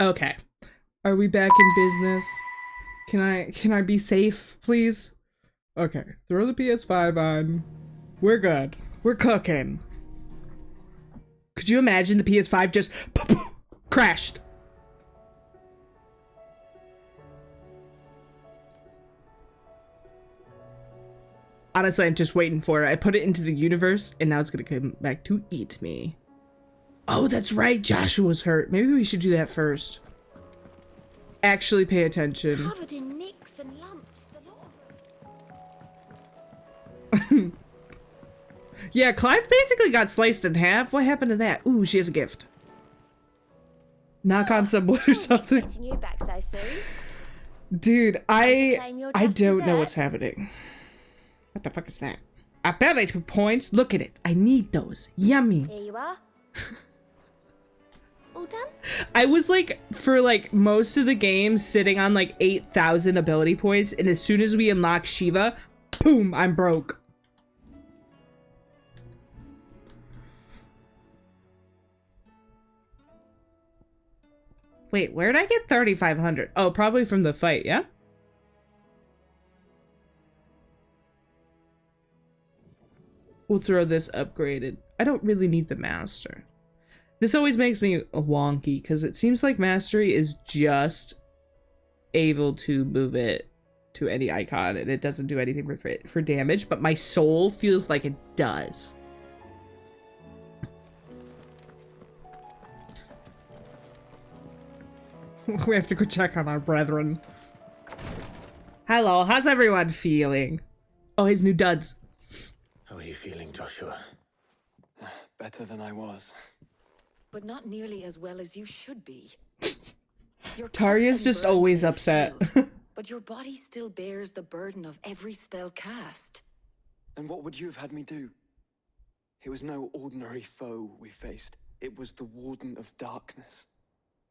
Okay. Are we back in business? Can I be safe, please? Okay. Throw the PS5 on. We're good. We're cooking. Could you imagine the PS5 just crashed? Honestly, I'm just waiting for it. I put it into the universe, and now it's gonna come back to eat me. Oh, that's right. Joshua's hurt. Maybe we should do that first. Actually pay attention. Covered in nicks and lumps, the lot. Yeah, Clive basically got sliced in half. What happened to that? Ooh, she has a gift. Knock on some wood or something. Expecting you back so soon. Dude, claim your I just don't know what's desserts? happening. What the fuck is that? Ability points. Look at it. I need those. Yummy. Here you are. All done? I was like, for like most of the game, sitting on like 8,000 ability points, and as soon as we unlock Shiva, boom, I'm broke. Wait, where'd I get 3,500? Oh, probably from the fight, yeah? We'll throw this upgraded. I don't really need the master. This always makes me wonky because it seems like mastery is just able to move it to any icon and it doesn't do anything for damage, but my soul feels like it does. We have to go check on our brethren. Hello, how's everyone feeling? Oh, his new duds. How are you feeling, Joshua? Better than I was. But not nearly as well as you should be. Your Taria's cuts and just burns always may have upset. healed, but your body still bears the burden of every spell cast. Then what would you have had me do? It was no ordinary foe we faced. It was the Warden of Darkness.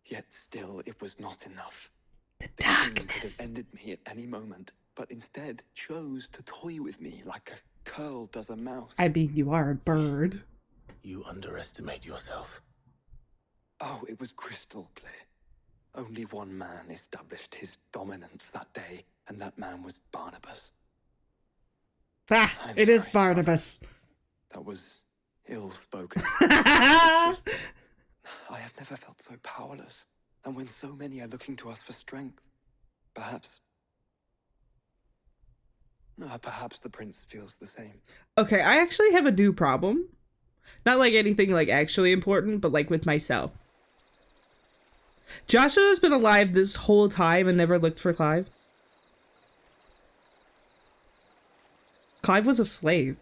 Yet still, it was not enough. The Could have darkness. ended me at any moment, but instead chose to toy with me like a curl does a mouse. I mean, you are a bird. You underestimate yourself. Oh, it was crystal clear. Only one man established his dominance that day, and that man was Barnabas. Ah, I'm it is sorry, Barnabas. That was ill-spoken. I have never felt so powerless, and when so many are looking to us for strength, perhaps the prince feels the same. Okay, I actually have a new problem. Not like anything like actually important, but like with myself. Joshua has been alive this whole time and never looked for Clive. Clive was a slave.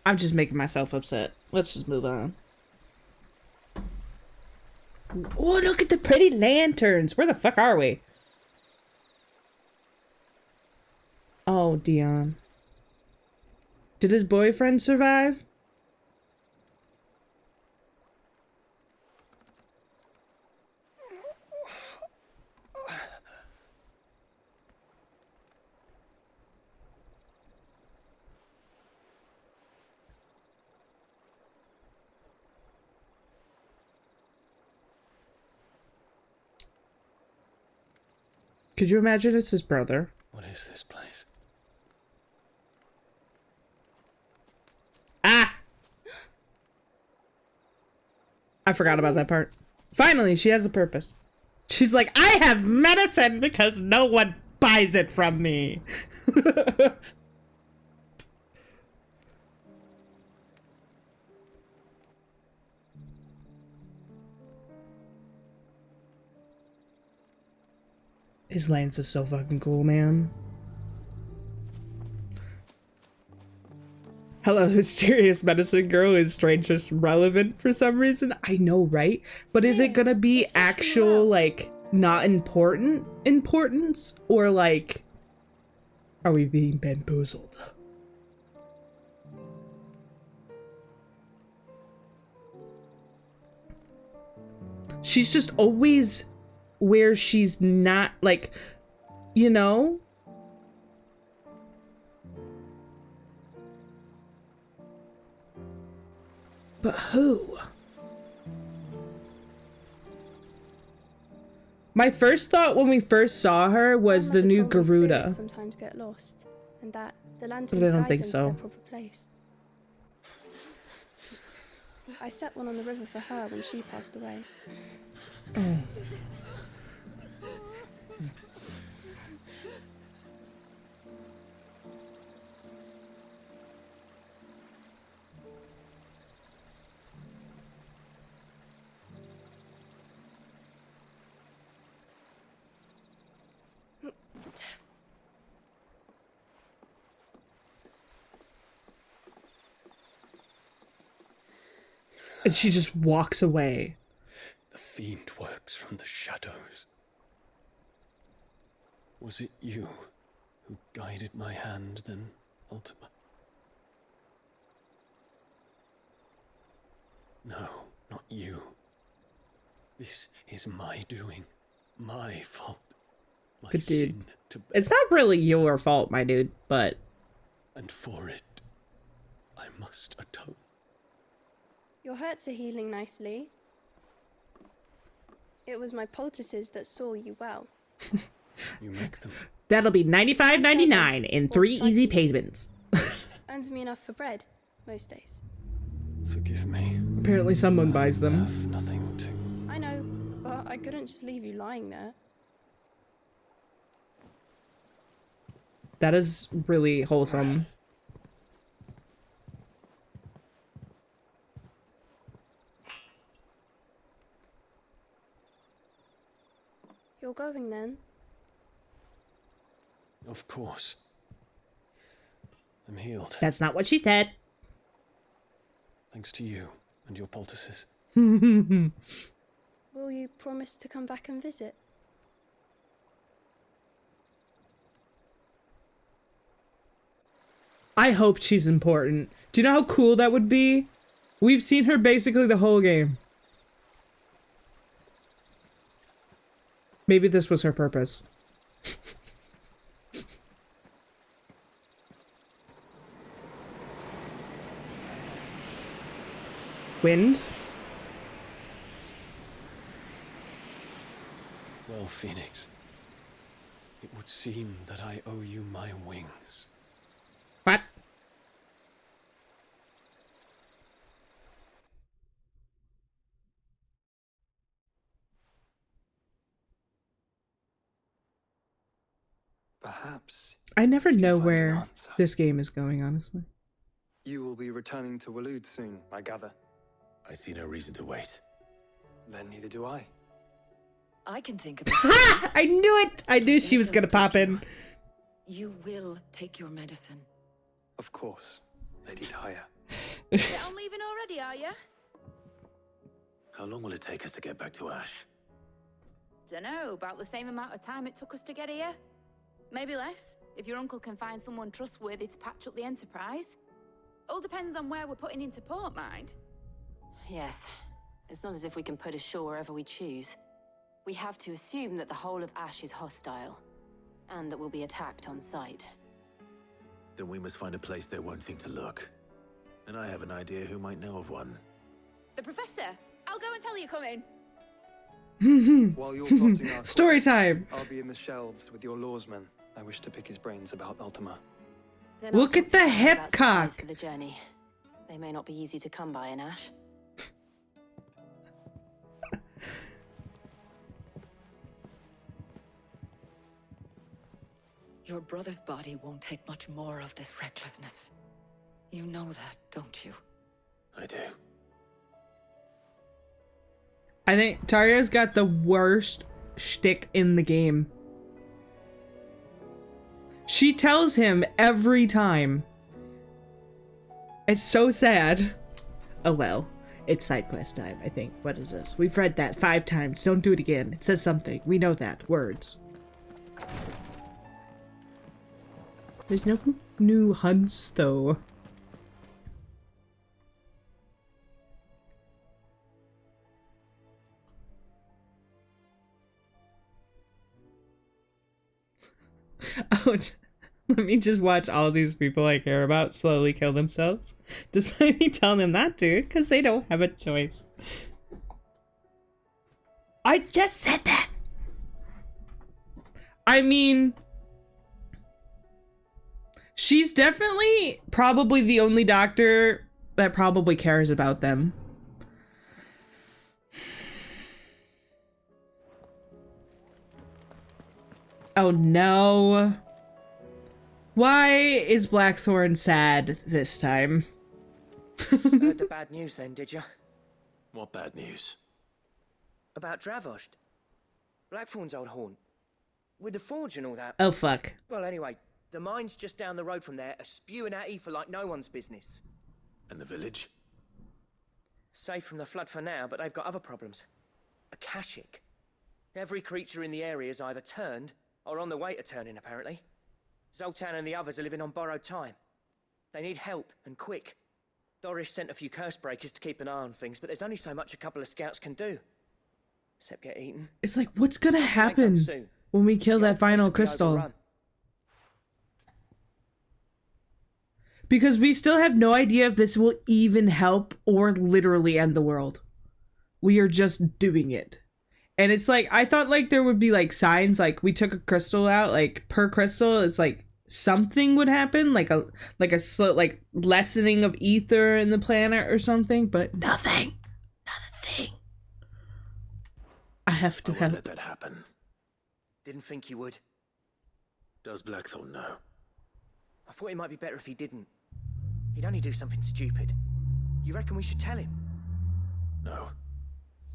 I'm just making myself upset. Let's just move on. Oh, look at the pretty lanterns. Where the fuck are we? Oh, Dion. Did his boyfriend survive? Could you imagine it's his brother? What is this place? Ah! I forgot about that part. Finally, she has a purpose. She's like, I have medicine because no one buys it from me. His lance is so fucking cool, man. Hello, mysterious medicine girl is strange, just relevant for some reason. I know, right? But is it gonna be actual, like, not important importance? Or, like, are we being bamboozled? She's just always where she's not, like, you know? But who? My first thought when we first saw her was the Grandmother new told me spirits Garuda. sometimes get lost, and that the But lanterns I don't guide think them to so. their proper place. I set one on the river for her when she passed away. And she just walks away. The fiend works from the shadows. Was it you who guided my hand then, Ultima? No, not you. This is my doing. My fault. My Good dude. sin to bear. It's not really your fault, my dude, but And for it, I must atone. Your hurts are healing nicely. It was my poultices that saw you well. You make them. that'll be $95.99 in 3 easy payments. Earns me enough for bread, most days. Forgive me. Apparently someone buys I them. have nothing to. I know, but I couldn't just leave you lying there. That is really wholesome. You're going then? Of course. I'm healed. That's not what she said. Thanks to you and your poultices. Will you promise to come back and visit? I hope she's important. Do you know how cool that would be? We've seen her basically the whole game. Maybe this was her purpose. Wind? Well, Phoenix, it would seem that I owe you my wings. What? Perhaps I never you can know find an where answer. this game is going, honestly. You will be returning to Waloed soon, I gather. I see no reason to wait. Then neither do I. I can think of Ha! I knew it! I knew she was gonna pop in. You will take your medicine. Of course, Lady Taya. Get on leaving already, are you? How long will it take us to get back to Ash? Dunno, about the same amount of time it took us to get here. Maybe less, if your uncle can find someone trustworthy to patch up the Enterprise. All depends on where we're putting into port, mind. Yes. It's not as if we can put ashore wherever we choose. We have to assume that the whole of Ash is hostile, and that we'll be attacked on sight. Then we must find a place they won't think to look. And I have an idea who might know of one. The Professor! I'll go and tell you come in. While you're plotting our Story quest, time. I'll be in the shelves with your lawsman. I wish to pick his brains about Ultima. Then Look I'll at talk the to Tara about supplies hepcock. for the journey. They may not be easy to come by in Ash. Your brother's body won't take much more of this recklessness. You know that, don't you? I do. I think Tarya's got the worst shtick in the game. She tells him every time. It's so sad. Oh well, it's side quest time, I think. What is this? We've read that 5 times. Don't do it again. It says something. We know that. Words. There's no new hunts, though. Oh, let me just watch all these people I care about slowly kill themselves. Despite me telling them not to, because they don't have a choice. I just said that! I mean, she's definitely probably the only doctor that probably cares about them. Oh no. Why is Blackthorn sad this time? Heard the bad news then, did you? What bad news? About Dravost. Blackthorn's old haunt. With the forge and all that. Oh fuck. Well, anyway, the mine's just down the road from there are spewing at Aoife like no one's business. And the village? Safe from the flood for now, but they've got other problems. Akashic. Every creature in the area is either turned or on the way to turning, apparently. Zoltan and the others are living on borrowed time. They need help, and quick. Doris sent a few curse breakers to keep an eye on things, but there's only so much a couple of scouts can do. Except get eaten. It's like, what's gonna happen when we kill that final crystal? Because we still have no idea if this will even help or literally end the world. We are just doing it. And it's like, I thought like there would be like signs, like we took a crystal out, like per crystal, it's like something would happen, like a lessening of ether in the planet or something, but nothing. Not a thing. I have to I won't help. let that happen. Didn't think you would. Does Blackthorn know? I thought it might be better if he didn't. He'd only do something stupid. You reckon we should tell him? No.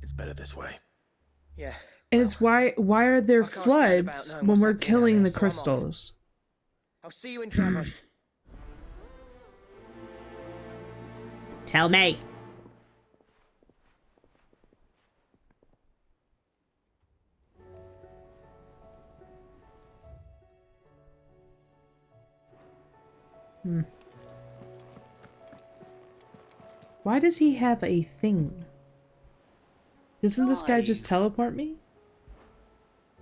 It's better this way. Yeah. And it's why are there I can't stand about floods knowing when what's we're happening out killing there, the so I'm off. crystals? I'll see you in Dravost. Tell me. Why does he have a thing? Doesn't this guy just teleport me?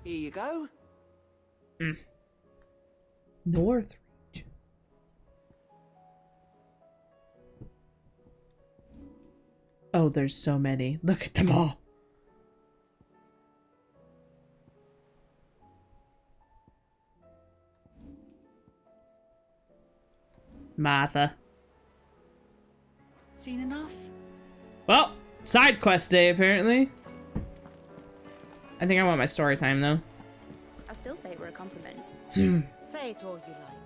Here you go. North Reach. Oh, there's so many. Look at them all. Martha. Seen enough? Well, side quest day apparently. I think I want my story time though. I still say it were a compliment. Say it all you like.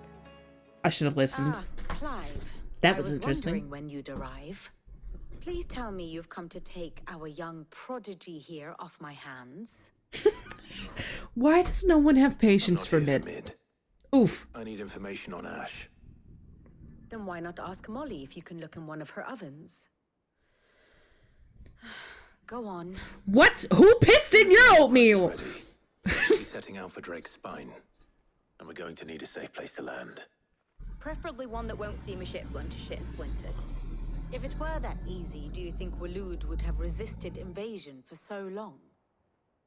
I should have listened. Ah, Clive. That I was was interesting. wondering when you'd arrive. Please tell me you've come to take our young prodigy here off my hands. Why does no one have patience for I'm not here Mid? Oof. I need information on Ash. Then why not ask Molly if you can look in one of her ovens? Go on. What? Who pissed in your oatmeal? Ready. She's setting out for Drake's spine. And we're going to need a safe place to land. Preferably one that won't see my ship blown to shit and splinters. If it were that easy, do you think Waloed would have resisted invasion for so long?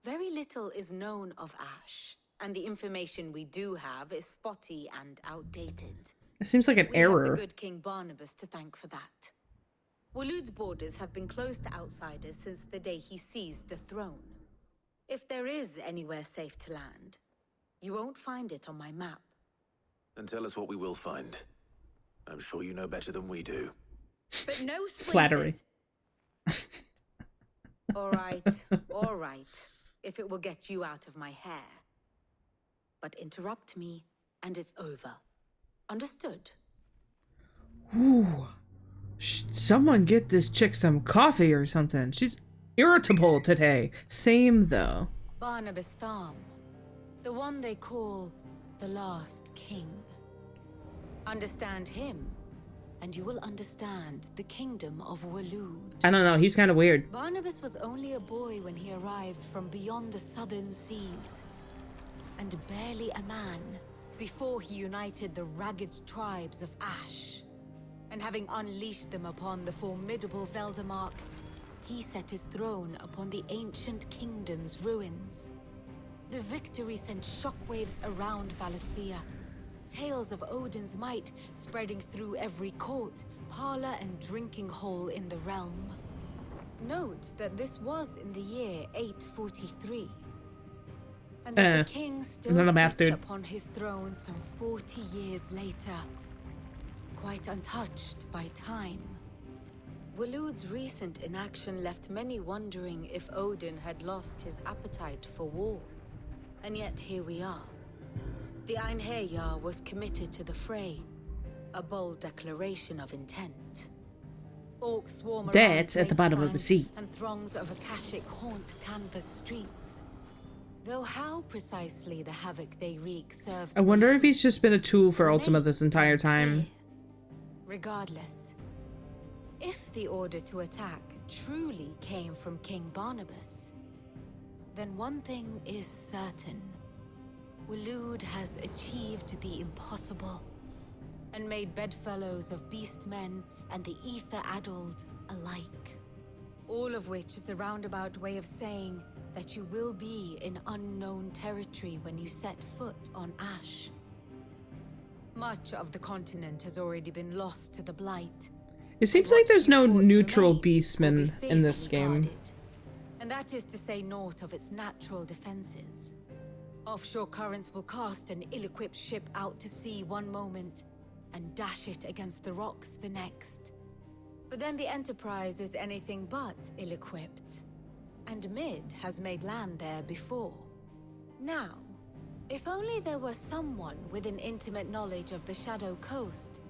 Very little is known of Ash, and the information we do have is spotty and outdated. It seems like an We have error. the good King Barnabas to thank for that. Waloed's borders have been closed to outsiders since the day he seized the throne. If there is anywhere safe to land, you won't find it on my map. Then tell us what we will find. I'm sure you know better than we do. But no splinters. Flattery. All right, if it will get you out of my hair. But interrupt me, and it's over. Understood? Ooh. Someone get this chick some coffee or something. She's irritable today. Same though. Barnabas Thumb, the one they call the last king. Understand him, and you will understand the kingdom of Waloed. I don't know. He's kind of weird. Barnabas was only a boy when he arrived from beyond the southern seas, and barely a man before he united the ragged tribes of Ash. And having unleashed them upon the formidable Veldemark, he set his throne upon the ancient kingdom's ruins. The victory sent shockwaves around Valisthea, tales of Odin's might spreading through every court, parlor, and drinking hole in the realm. Note that this was in the year 843. And that the king still Another math sits dude. upon his throne some 40 years later, quite untouched by time. Waloed's recent inaction left many wondering if Odin had lost his appetite for war. And yet here we are. The Einherjar was committed to the fray, a bold declaration of intent. Orcs swarm That's around at the bottom of the Great sea. Fang, and throngs of Akashic haunt canvas streets. Though how precisely the havoc they wreak serves I wonder if Waloed he's just been a tool for remains Ultima this entire time. unclear. Regardless, if the order to attack truly came from King Barnabas, then one thing is certain. Waloed has achieved the impossible and made bedfellows of beastmen and the ether-addled alike. All of which is a roundabout way of saying that you will be in unknown territory when you set foot on Ash. Much of the continent has already been lost to the Blight. It seems What like there's no few forts neutral remain will be beastmen in this faithfully game. guarded. And that is to say naught of its natural defenses. Offshore currents will cast an ill-equipped ship out to sea one moment and dash it against the rocks the next. But then the Enterprise is anything but ill-equipped. And Mid has made land there before. Now, if only there were someone with an intimate knowledge of the Shadow Coast,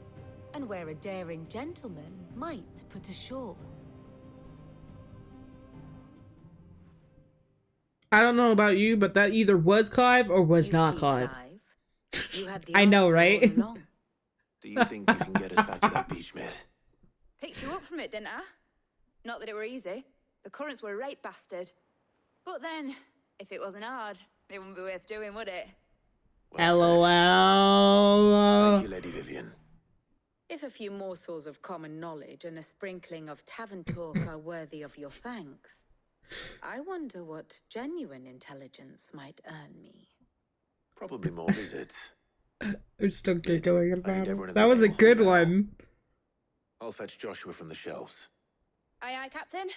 and where a daring gentleman might put ashore. I don't know about you, but that either was Clive or was You not see, Clive. You had the I know, answer right? all along. Do you think you can get us back to that beach, mate? Picked you up from it, didn't I? Not that it were easy. The currents were a right bastard. But then, if it wasn't hard, it wouldn't be worth doing, would it? Well said. LOL. Thank you, Lady Vivian. If a few morsels of common knowledge and a sprinkling of tavern talk are worthy of your thanks, I wonder what genuine intelligence might earn me. Probably more visits. I'm still giggling about everyone it. in That the was a game good will hold one. I'll fetch Joshua from the shelves. Aye, aye, Captain.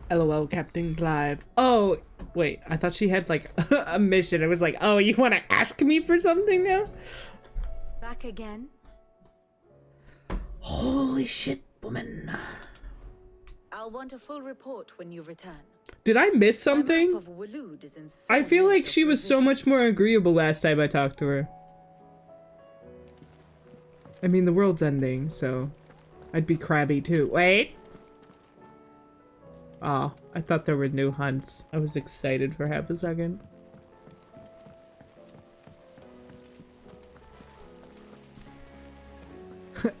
LOL, Captain Clive. Oh, wait. I thought she had, like, a mission. It was like, oh, you want to ask me for something now? Back again? Holy shit, woman. I'll want a full report when you return. Did I miss My map something? of Waloed is in so I feel need like of she was so revision. much more agreeable last time I talked to her. I mean, the world's ending, so I'd be crabby too. Wait! Oh, I thought there were new hunts. I was excited for half a second.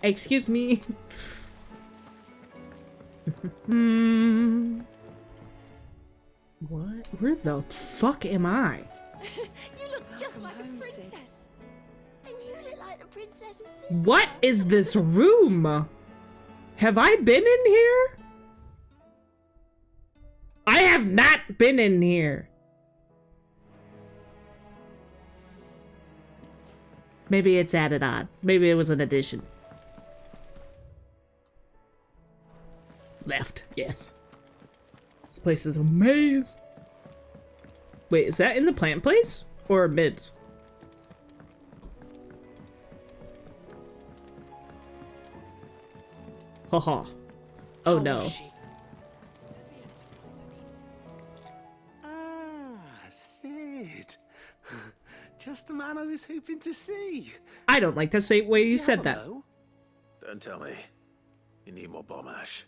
Excuse me. What? Where the fuck am I? You look just Welcome like home, a Sid. princess. And you look like the princess's sister. What is this room? Have I been in here? I have not been in here. Maybe it's added on. Maybe it was an addition. Left. Yes. This place is a maze. Wait, is that in the plant place? Or mids? Haha. Oh no. Ah, Sid. Just the man I was hoping to see. I don't like the same way you said that. Don't tell me. You need more bomb ash.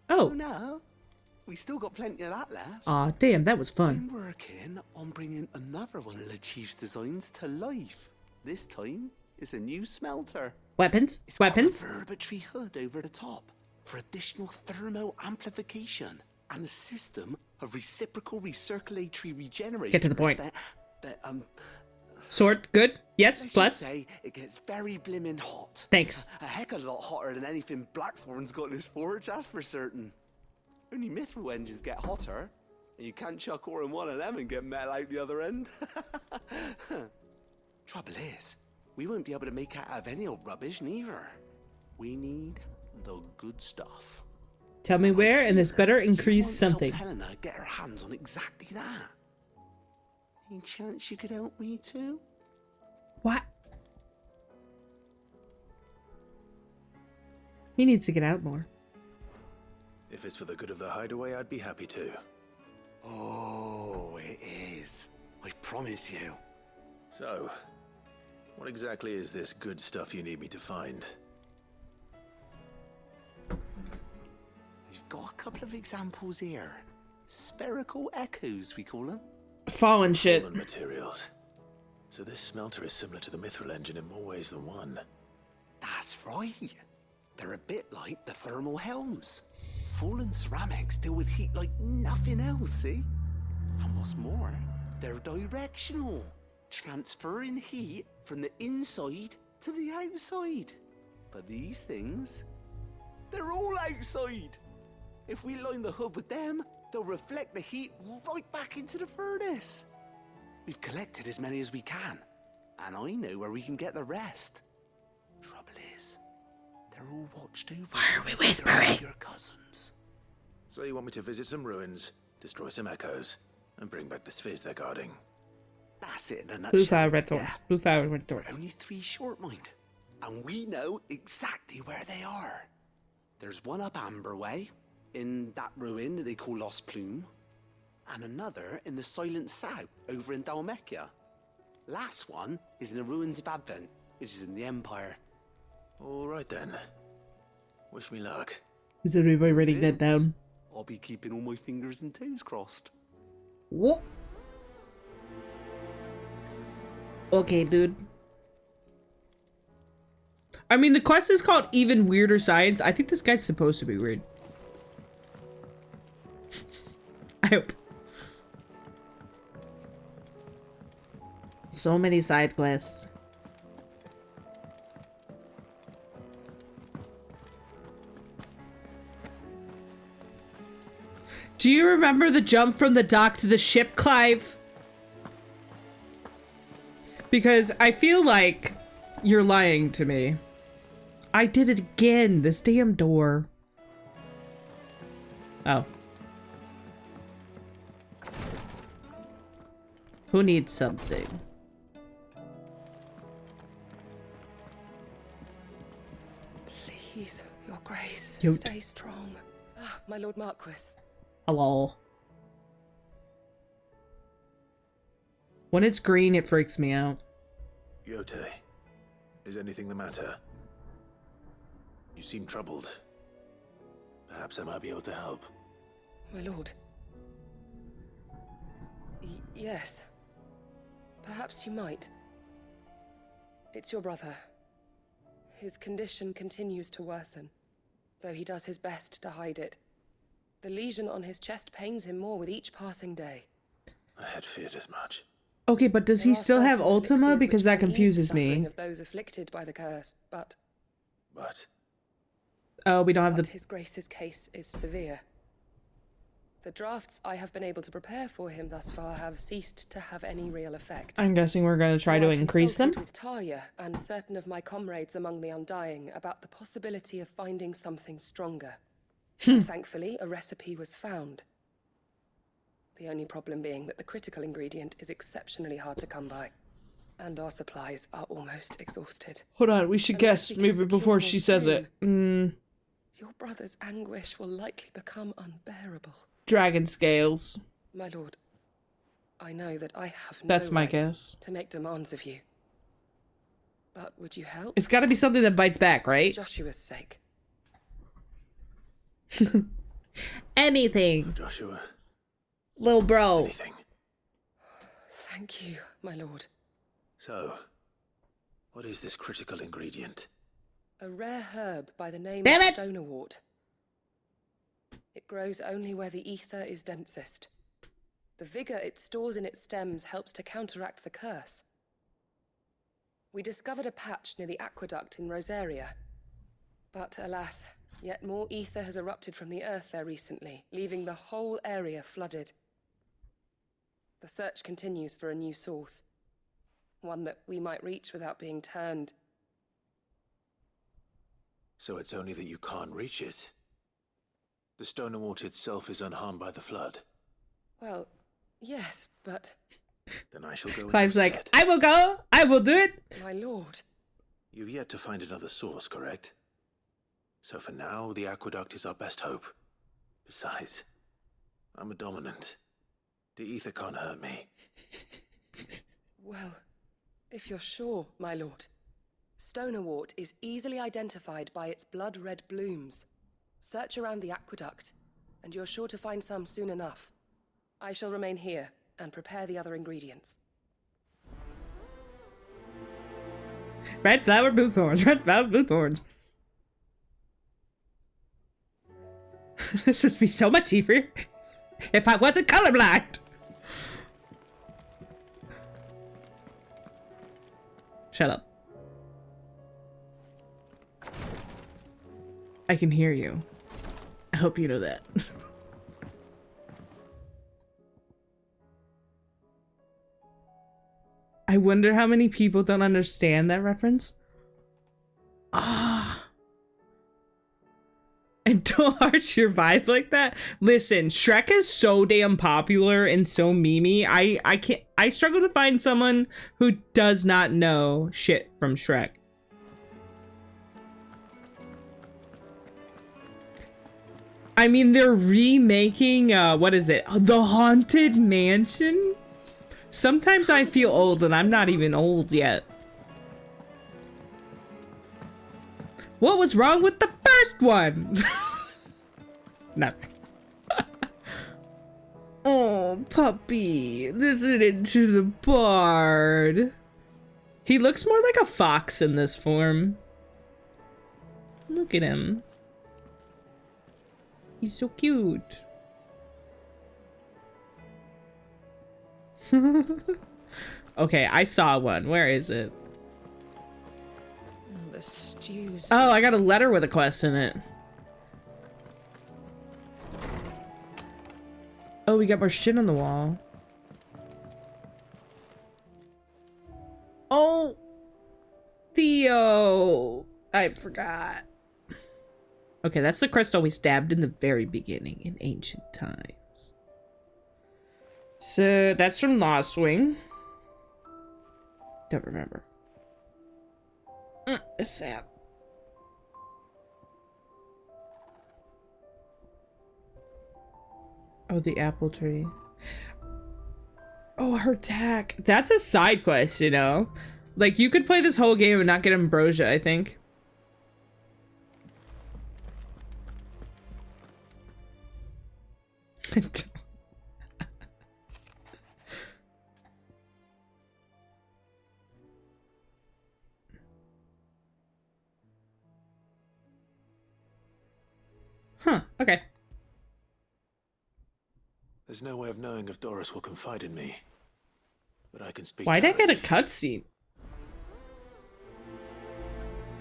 Oh. No, we still got plenty of that left. Aw, damn, that was fun. I'm working on bringing another one of the Chief's designs to life. This time, it's a new smelter. Weapons? It's Weapons? got a verbatory hood over the top for additional thermo amplification and a system of reciprocal recirculatory regenerators. Get to the point. That Sword, good? Yes, let's plus? just say it gets very blimmin' hot. Thanks. A heck of a lot hotter than anything Blackthorn's got in his forge, that's for certain. Only mithril engines get hotter, and you can't chuck ore in one of them and get metal out the other end. Trouble is, we won't be able to make it out of any old rubbish neither. We need the good stuff. Tell me where, and this better increase something. Helena get her hands on exactly that. Any chance you could help me too? What? He needs to get out more. If it's for the good of the hideaway, I'd be happy to. Oh, it is. I promise you. So, what exactly is this good stuff you need me to find? We've got a couple of examples here. Spherical echoes, we call them. Fallen shit. Fallen materials. So this smelter is similar to the mithril engine in more ways than one. That's right. They're a bit like the thermal helms. Fallen ceramics deal with heat like nothing else, see? And what's more, they're directional, transferring heat from the inside to the outside. But these things, they're all outside. If we line the hub with them, they'll reflect the heat right back into the furnace. We've collected as many as we can, and I know where we can get the rest. Trouble is, they're all watched over. Why are we whispering? Your cousins. So you want me to visit some ruins, destroy some echoes, and bring back the spheres they're guarding? That's it in a nutshell. Blue flower, red thorns. Yeah. Blue flower, red thorns. We're only 3 short, mind. And we know exactly where they are. There's one up Amber Way, in that ruin that they call Lost Plume, and another in the Silent South, over in Dalmekia. Last one is in the ruins of Advent, which is in the Empire. All right then. Wish me luck. Is everybody writing that down? I'll be keeping all my fingers and toes crossed. What? Okay, dude. I mean, the quest is called Even Weirder Science. I think this guy's supposed to be weird. I hope. So many side quests. Do you remember the jump from the dock to the ship, Clive? Because I feel like you're lying to me. I did it again. This damn door. Oh. Who needs something? Please, your grace, Yote. stay strong. Ah, my lord Marquis. Hello. When it's green, it freaks me out. Yote, is anything the matter? You seem troubled. Perhaps I might be able to help. My lord. Yes. Perhaps you might. It's your brother. His condition continues to worsen, though he does his best to hide it. The lesion on his chest pains him more with each passing day. I had feared as much. Okay, but does he still have Ultima? Because that confuses me. Of those afflicted by the curse, but oh, we don't have his grace's case is severe. The drafts I have been able to prepare for him thus far have ceased to have any real effect. I'm guessing we're going to try to increase them. I consulted with Talia and certain of my comrades among the Undying about the possibility of finding something stronger. Thankfully, a recipe was found. The only problem being that the critical ingredient is exceptionally hard to come by, and our supplies are almost exhausted. Hold on, we should guess maybe before she says it. Your brother's anguish will likely become unbearable. Dragon scales. My lord, I know that I have That's no my right guess. to make demands of you. But would you help? It's got to be something that bites back, right? For Joshua's sake. Anything. For Joshua. Little bro. Anything. Thank you, my lord. So, what is this critical ingredient? A rare herb by the name Damn of it! stonerwort. It grows only where the ether is densest. The vigor it stores in its stems helps to counteract the curse. We discovered a patch near the aqueduct in Rosaria. But alas, yet more ether has erupted from the earth there recently, leaving the whole area flooded. The search continues for a new source. One that we might reach without being turned. So it's only that you can't reach it. The stone and water itself is unharmed by the flood. Well, yes, but... Then I shall go. Clive's like, I will go. I will do it. My lord. You've yet to find another source, correct? So for now, the aqueduct is our best hope. Besides, I'm a dominant. The ether can't hurt me. Well, if you're sure, my lord. Stonewort is easily identified by its blood-red blooms. Search around the aqueduct, and you're sure to find some soon enough. I shall remain here and prepare the other ingredients. Red flower, blue thorns. Red flower, blue thorns. This would be so much easier if I wasn't colorblind. Shut up. I can hear you. I hope you know that. I wonder how many people don't understand that reference. Ah. And don't arch your vibe like that. Listen, Shrek is so damn popular and so memey. I struggle to find someone who does not know shit from Shrek. I mean, they're remaking, what is it? The Haunted Mansion? Sometimes I feel old and I'm not even old yet. What was wrong with the first one? Nothing. Oh, puppy. Listen into the bard. He looks more like a fox in this form. Look at him. He's so cute. Okay, I saw one. Where is it? The stews. Oh, I got a letter with a quest in it. Oh, we got more shit on the wall. Oh, Theo. I forgot. Okay, that's the crystal we stabbed in the very beginning in ancient times. So that's from Lost Wing. Don't remember. It's sad. Oh, the apple tree. Oh, her tack. That's a side quest, you know? Like, you could play this whole game and not get ambrosia, I think. Huh, okay. There's no way of knowing if Doris will confide in me. But I can speak. Why'd I get a cutscene?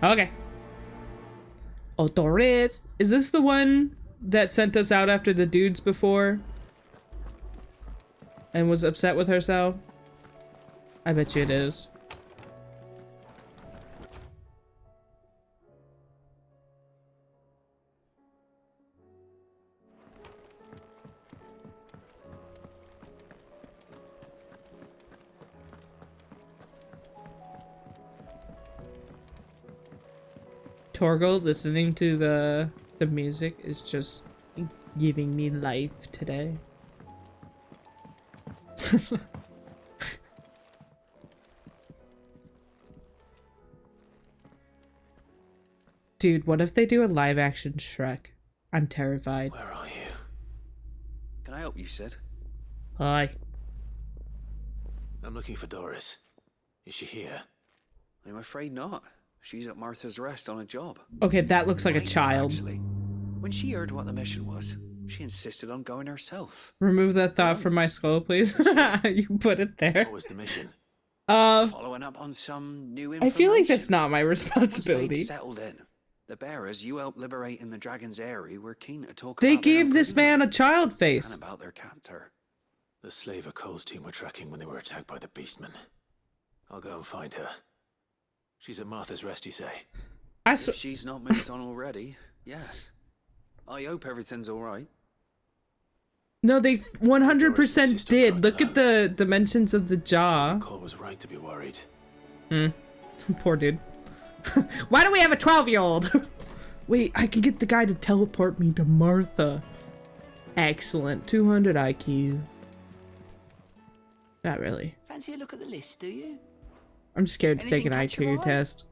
Okay. Oh, Doris. Is this the one that sent us out after the dudes before? And was upset with herself? I bet you it is. Torgal listening to the music is just giving me life today. Dude, what if they do a live action Shrek? I'm terrified. Where are you? Can I help you, Sid? Hi. I'm looking for Doris. Is she here? I'm afraid not. She's at Martha's Rest on a job. Okay, that looks like a child. Actually, when she heard what the mission was, she insisted on going herself. Remove that thought from my skull, please. You put it there. What was the mission? Following up on some new information. I feel like that's not my Once responsibility. they'd settled in, the bearers you helped liberate in the Dragon's Eyrie were keen to talk They about their gave this man a imprisonment child face. and about their captor. The slaver Cole's team were tracking when they were attacked by the beastmen. I'll go and find her. She's at Martha's Rest, you say? If she's not moved on already, yes. I hope everything's all right. No, they 100% did. Look at the dimensions of the jaw. Cole was right to be worried. Poor dude. Why do we have a 12-year-old? Wait, I can get the guy to teleport me to Martha. Excellent. 200 IQ. Not really. Fancy a look at the list, do you? I'm scared to take an Anything catch your IQ eye? test.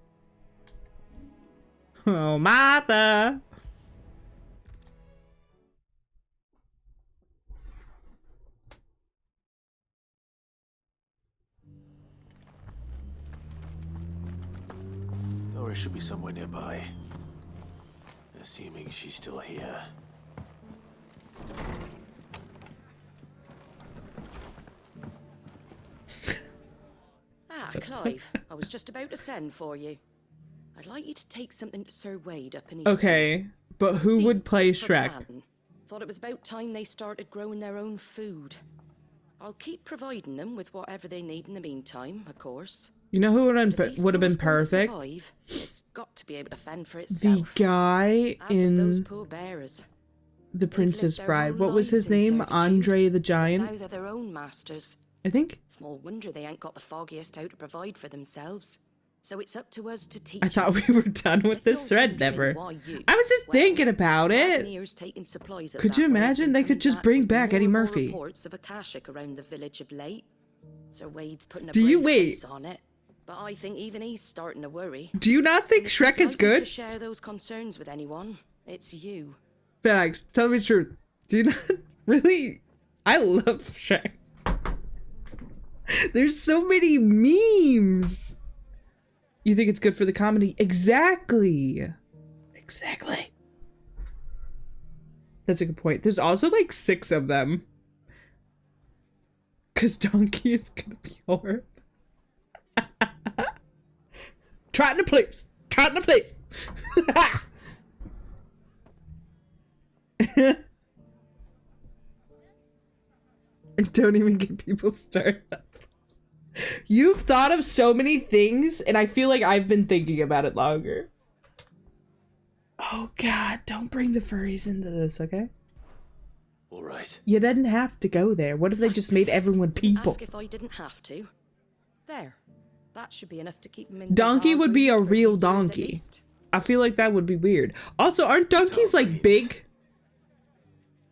Oh, Martha! Dora should be somewhere nearby. Assuming she's still here. Ah, Clive, I was just about to send for you. I'd like you to take something to Sir Wade up in East. Okay, but who would play Seeds for Shrek? planting. Thought it was about time they started growing their own food. I'll keep providing them with whatever they need in the meantime, of course. You know who would But if have East been Coast's gonna perfect? survive, it's got to be able to fend for The itself. guy As of those in poor bearers. The Princess their Bride. own What was his lives in name? servitude, Andre the Now Giant, they're their own masters. I think. Small wonder they ain't got the foggiest how to provide for themselves. So it's up to us to teach. I thought we were done with this thread, never. I was just thinking about it. Could you imagine? They could just bring back Eddie Murphy. Reports of Akashic around the village of late. Sir Wade's putting a Do you brave wait? face on it, but I think even he's starting to worry. Do you not think Shrek is If he's likely good? to share those concerns with anyone, it's you. Facts. Tell me the truth. Do you not really? I love Shrek. There's so many memes. You think it's good for the comedy? Exactly. Exactly. That's a good point. There's also like 6 of them. Cause Donkey is gonna be horrible. Trotting to place. Trotting to place. Don't even get people started. You've thought of so many things, and I feel like I've been thinking about it longer. Oh god, don't bring the furries into this, okay? All right. You didn't have to go there. What if they just made everyone people? Ask if I didn't have to. There. That should be enough to keep them in. Donkey bizarre would be a moods for real few years at donkey. least. I feel like that would be weird. Also, aren't donkeys like big?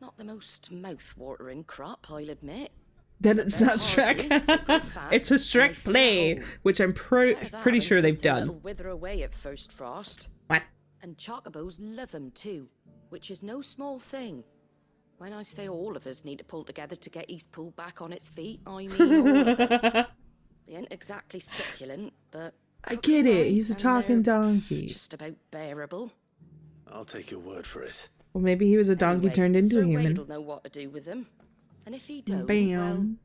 Not the most mouth-watering crop, I'll admit. Then it's not Shrek. It's a Shrek play, which I'm pretty sure they've That'll done. wither away at first frost. What? And chocobos love them too, which is no small thing. When I say all of us need to pull together to get Eastpool back on its feet, I mean all of us. They ain't exactly succulent, but I get it. He's a and talking they're donkey. just about bearable. I'll take your word for it. Well, maybe he was a donkey Anyway, turned into Sir a human. Wade'll know what to do with them. And if he don't, Bam.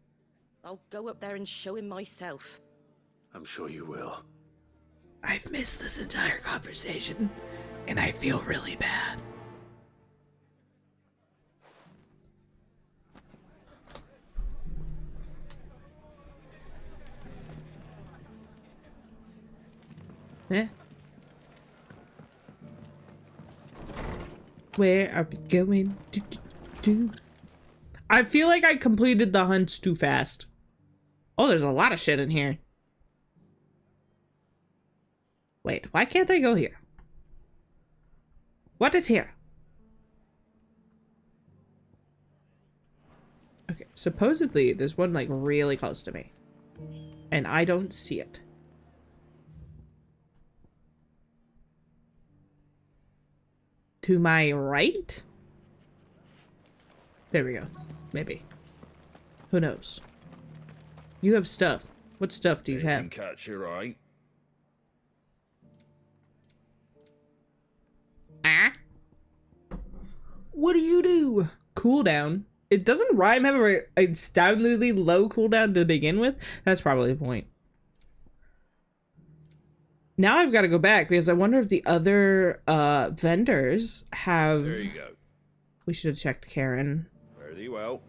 well, I'll go up there and show him myself. I'm sure you will. I've missed this entire conversation, and I feel really bad. Eh? Where are we going? I feel like I completed the hunts too fast. Oh, there's a lot of shit in here. Wait, why can't I go here? What is here? Okay, supposedly there's one like really close to me. And I don't see it. To my right? There we go. Maybe. Who knows? You have stuff. What stuff do you have? Catch your eye. Ah? What do you do? Cooldown. It doesn't Rhyme have a astoundingly low cooldown to begin with? That's probably the point. Now I've got to go back because I wonder if the other vendors have... There you go. We should have checked Karen. Fare thee well.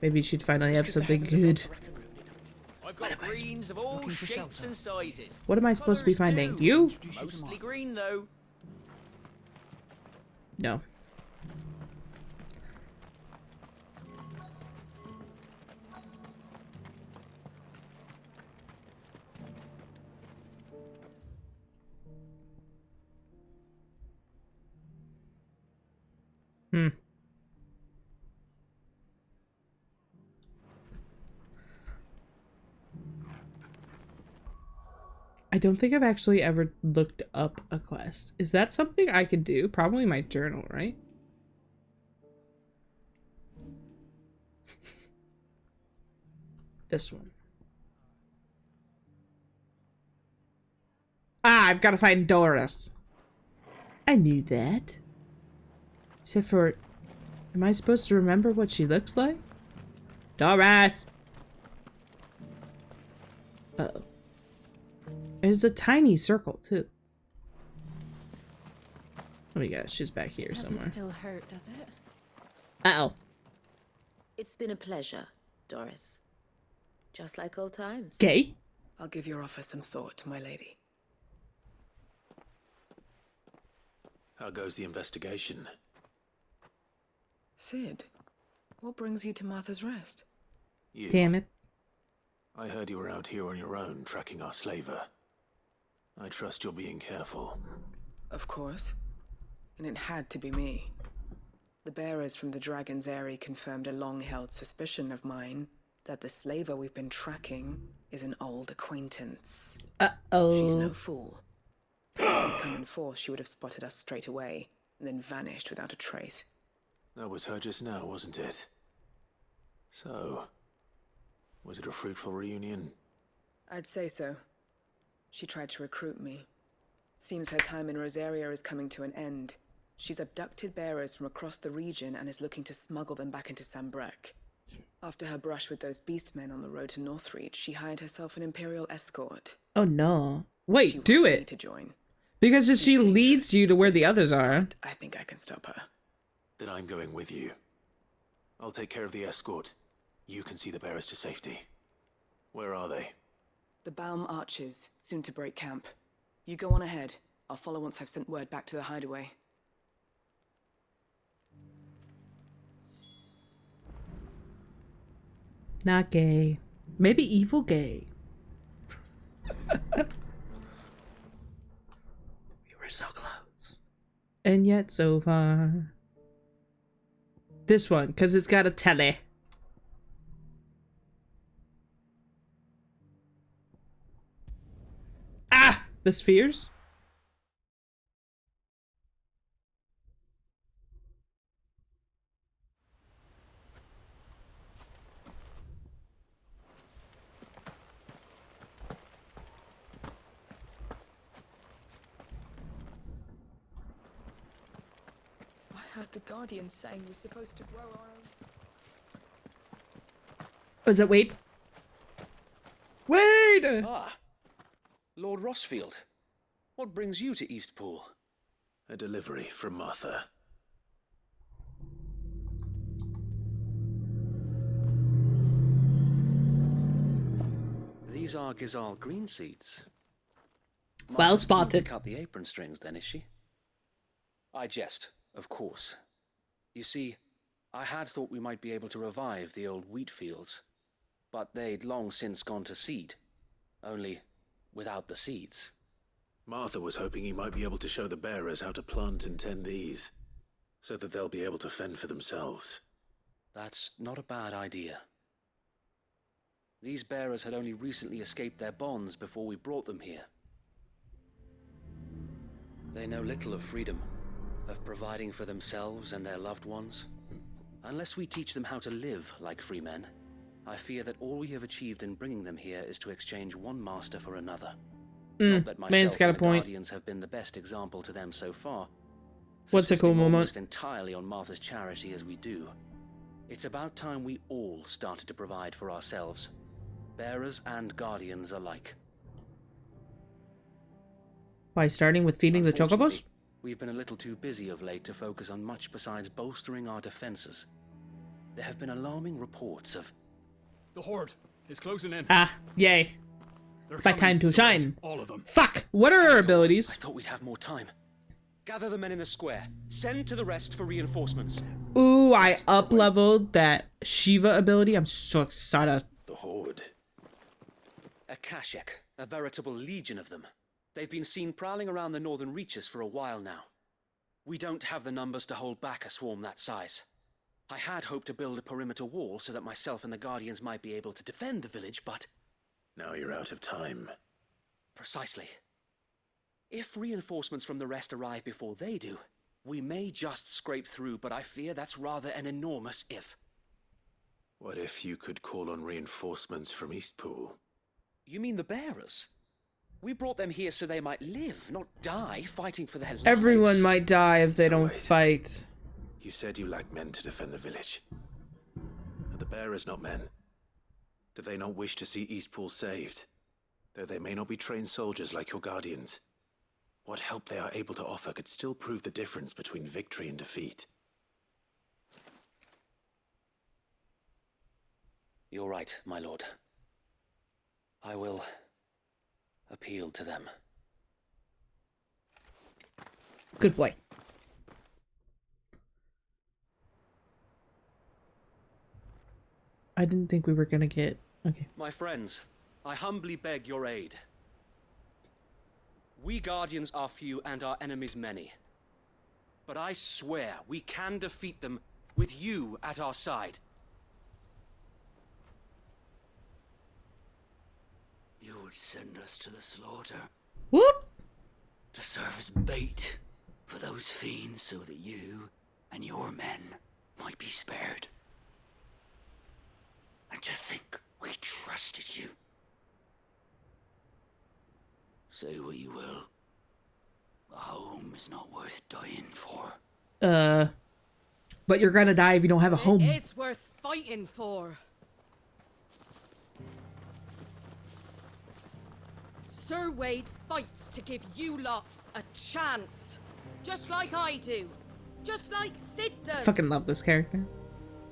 Maybe she'd finally have something good. I've got greens of all shapes and sizes. What am I supposed to be finding? You? Mostly green though. No. I don't think I've actually ever looked up a quest. Is that something I could do? Probably my journal, right? This one. Ah, I've got to find Doris. I knew that. Except for, am I supposed to remember what she looks like? Doris! Uh-oh. There's a tiny circle, too. Let me guess, she's back here somewhere. Doesn't still hurt, does it? Uh-oh. It's been a pleasure, Doris. Just like old times. Gay? I'll give your offer some thought, my lady. How goes the investigation? Sid, what brings you to Martha's Rest? You. Damn it. I heard you were out here on your own, tracking our slaver. I trust you're being careful. Of course. And it had to be me. The bearers from the Dragon's Eyrie confirmed a long-held suspicion of mine that the slaver we've been tracking is an old acquaintance. Uh-oh. She's no fool. If we'd come in force, she would have spotted us straight away, and then vanished without a trace. That was her just now, wasn't it? So, was it a fruitful reunion? I'd say so. She tried to recruit me. Seems her time in Rosaria is coming to an end. She's abducted bearers from across the region and is looking to smuggle them back into Sambrek. After her brush with those beastmen on the road to Northreach, she hired herself an Imperial escort. Oh no. Wait, do Me it! to join. Because if she leads you to where the others are. I think I can stop her. Then I'm going with you. I'll take care of the escort. You can see the bearers to safety. Where are they? The Baum Archers, soon to break camp. You go on ahead. I'll follow once I've sent word back to the hideaway. Not gay. Maybe evil gay. We were so close. And yet so far. This one, because it's got a telly. Ah! The spheres? I heard the Guardian saying we're supposed to grow our own. Was it Wade? Wade! Ah, Lord Rossfield. What brings you to Eastpool? A delivery from Martha. These are Gizal green seeds. Well Martha's keen spotted. to cut the apron strings, then, is she? I jest, of course. You see, I had thought we might be able to revive the old wheat fields, but they'd long since gone to seed, only without the seeds. Martha was hoping he might be able to show the bearers how to plant and tend these, so that they'll be able to fend for themselves. That's not a bad idea. These bearers had only recently escaped their bonds before we brought them here. They know little of freedom, of providing for themselves and their loved ones. Unless we teach them how to live like free men, I fear that all we have achieved in bringing them here is to exchange one master for another. Not that myself man's got a and the point. Guardians have been the best example to them so far. What's a cool Subsisting moment? almost entirely on Martha's charity as we do. It's about time we all started to provide for ourselves, bearers and Guardians alike. By starting with feeding the chocobos? Unfortunately, we've been a little too busy of late to focus on much besides bolstering our defenses. There have been alarming reports of... The Horde is closing in. Ah, yay. It's my time to shine. All of them. Fuck! What are her abilities? I thought we'd have more time. Gather the men in the square. Send to the rest for reinforcements. Ooh, I up-leveled that Shiva ability. I'm so excited. The Horde. A Kashek, a veritable legion of them. They've been seen prowling around the northern reaches for a while now. We don't have the numbers to hold back a swarm that size. I had hoped to build a perimeter wall so that myself and the Guardians might be able to defend the village, but... Now you're out of time. Precisely. If reinforcements from the rest arrive before they do, we may just scrape through, but I fear that's rather an enormous if. What if you could call on reinforcements from Eastpool? You mean the bearers? We brought them here so they might live, not die fighting for their lives. Everyone might die if they don't fight. You said you lack men to defend the village. Are the bearers not men? Do they not wish to see Eastpool saved? Though they may not be trained soldiers like your guardians. What help they are able to offer could still prove the difference between victory and defeat. You're right, my lord. I will appeal to them. Good boy. I didn't think we were gonna get... Okay. My friends, I humbly beg your aid. We Guardians are few and our enemies many. But I swear we can defeat them with you at our side. You would send us to the slaughter. Whoop! To serve as bait for those fiends so that you and your men might be spared. And to think we trusted you. Say what you will. A home is not worth dying for. But you're gonna die if you don't have a home. It is worth fighting for. Sir Wade fights to give you lot a chance. Just like I do. Just like Sid does. I fucking love this character.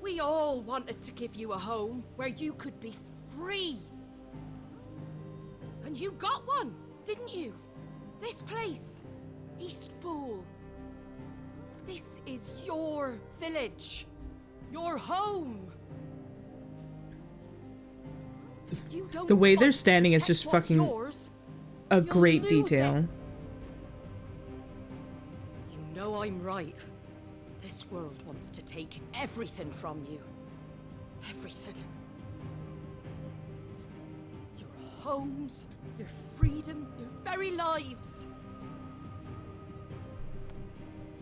We all wanted to give you a home where you could be free. And you got one, didn't you? This place, Eastpool. This is your village. Your home. If you don't The way they're want to standing is protect just what's fucking yours, a you'll great lose detail. it. You know I'm right. This world wants to take everything from you. Everything. Your homes, your freedom, your very lives.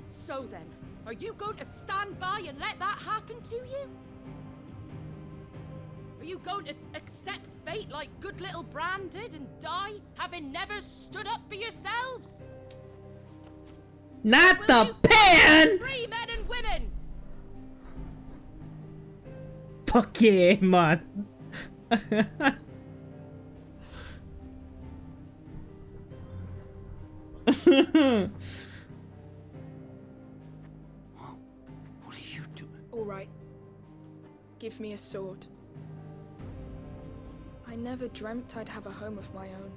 So then, are you going to stand by and let that happen to you? Are you going to accept fate like good little Bran did and die, having never stood up for yourselves? Not the pan! Free men and women! Fuck yeah, man. What are you doing? All right. Give me a sword. I never dreamt I'd have a home of my own.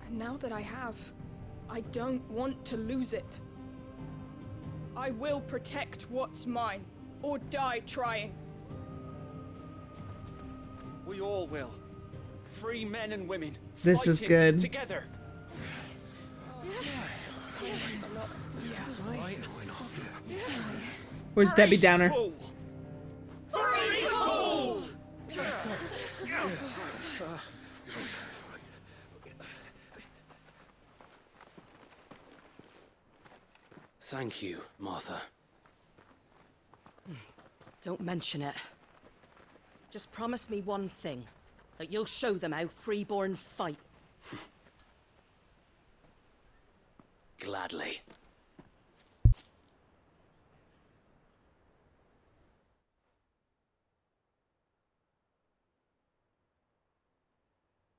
And now that I have, I don't want to lose it. I will protect what's mine, or die trying. We all will. Free men and women. This is fighting good. Together. Where's Debbie Downer? Thank you, Martha. Don't mention it. Just promise me one thing. That you'll show them how freeborn fight. Gladly.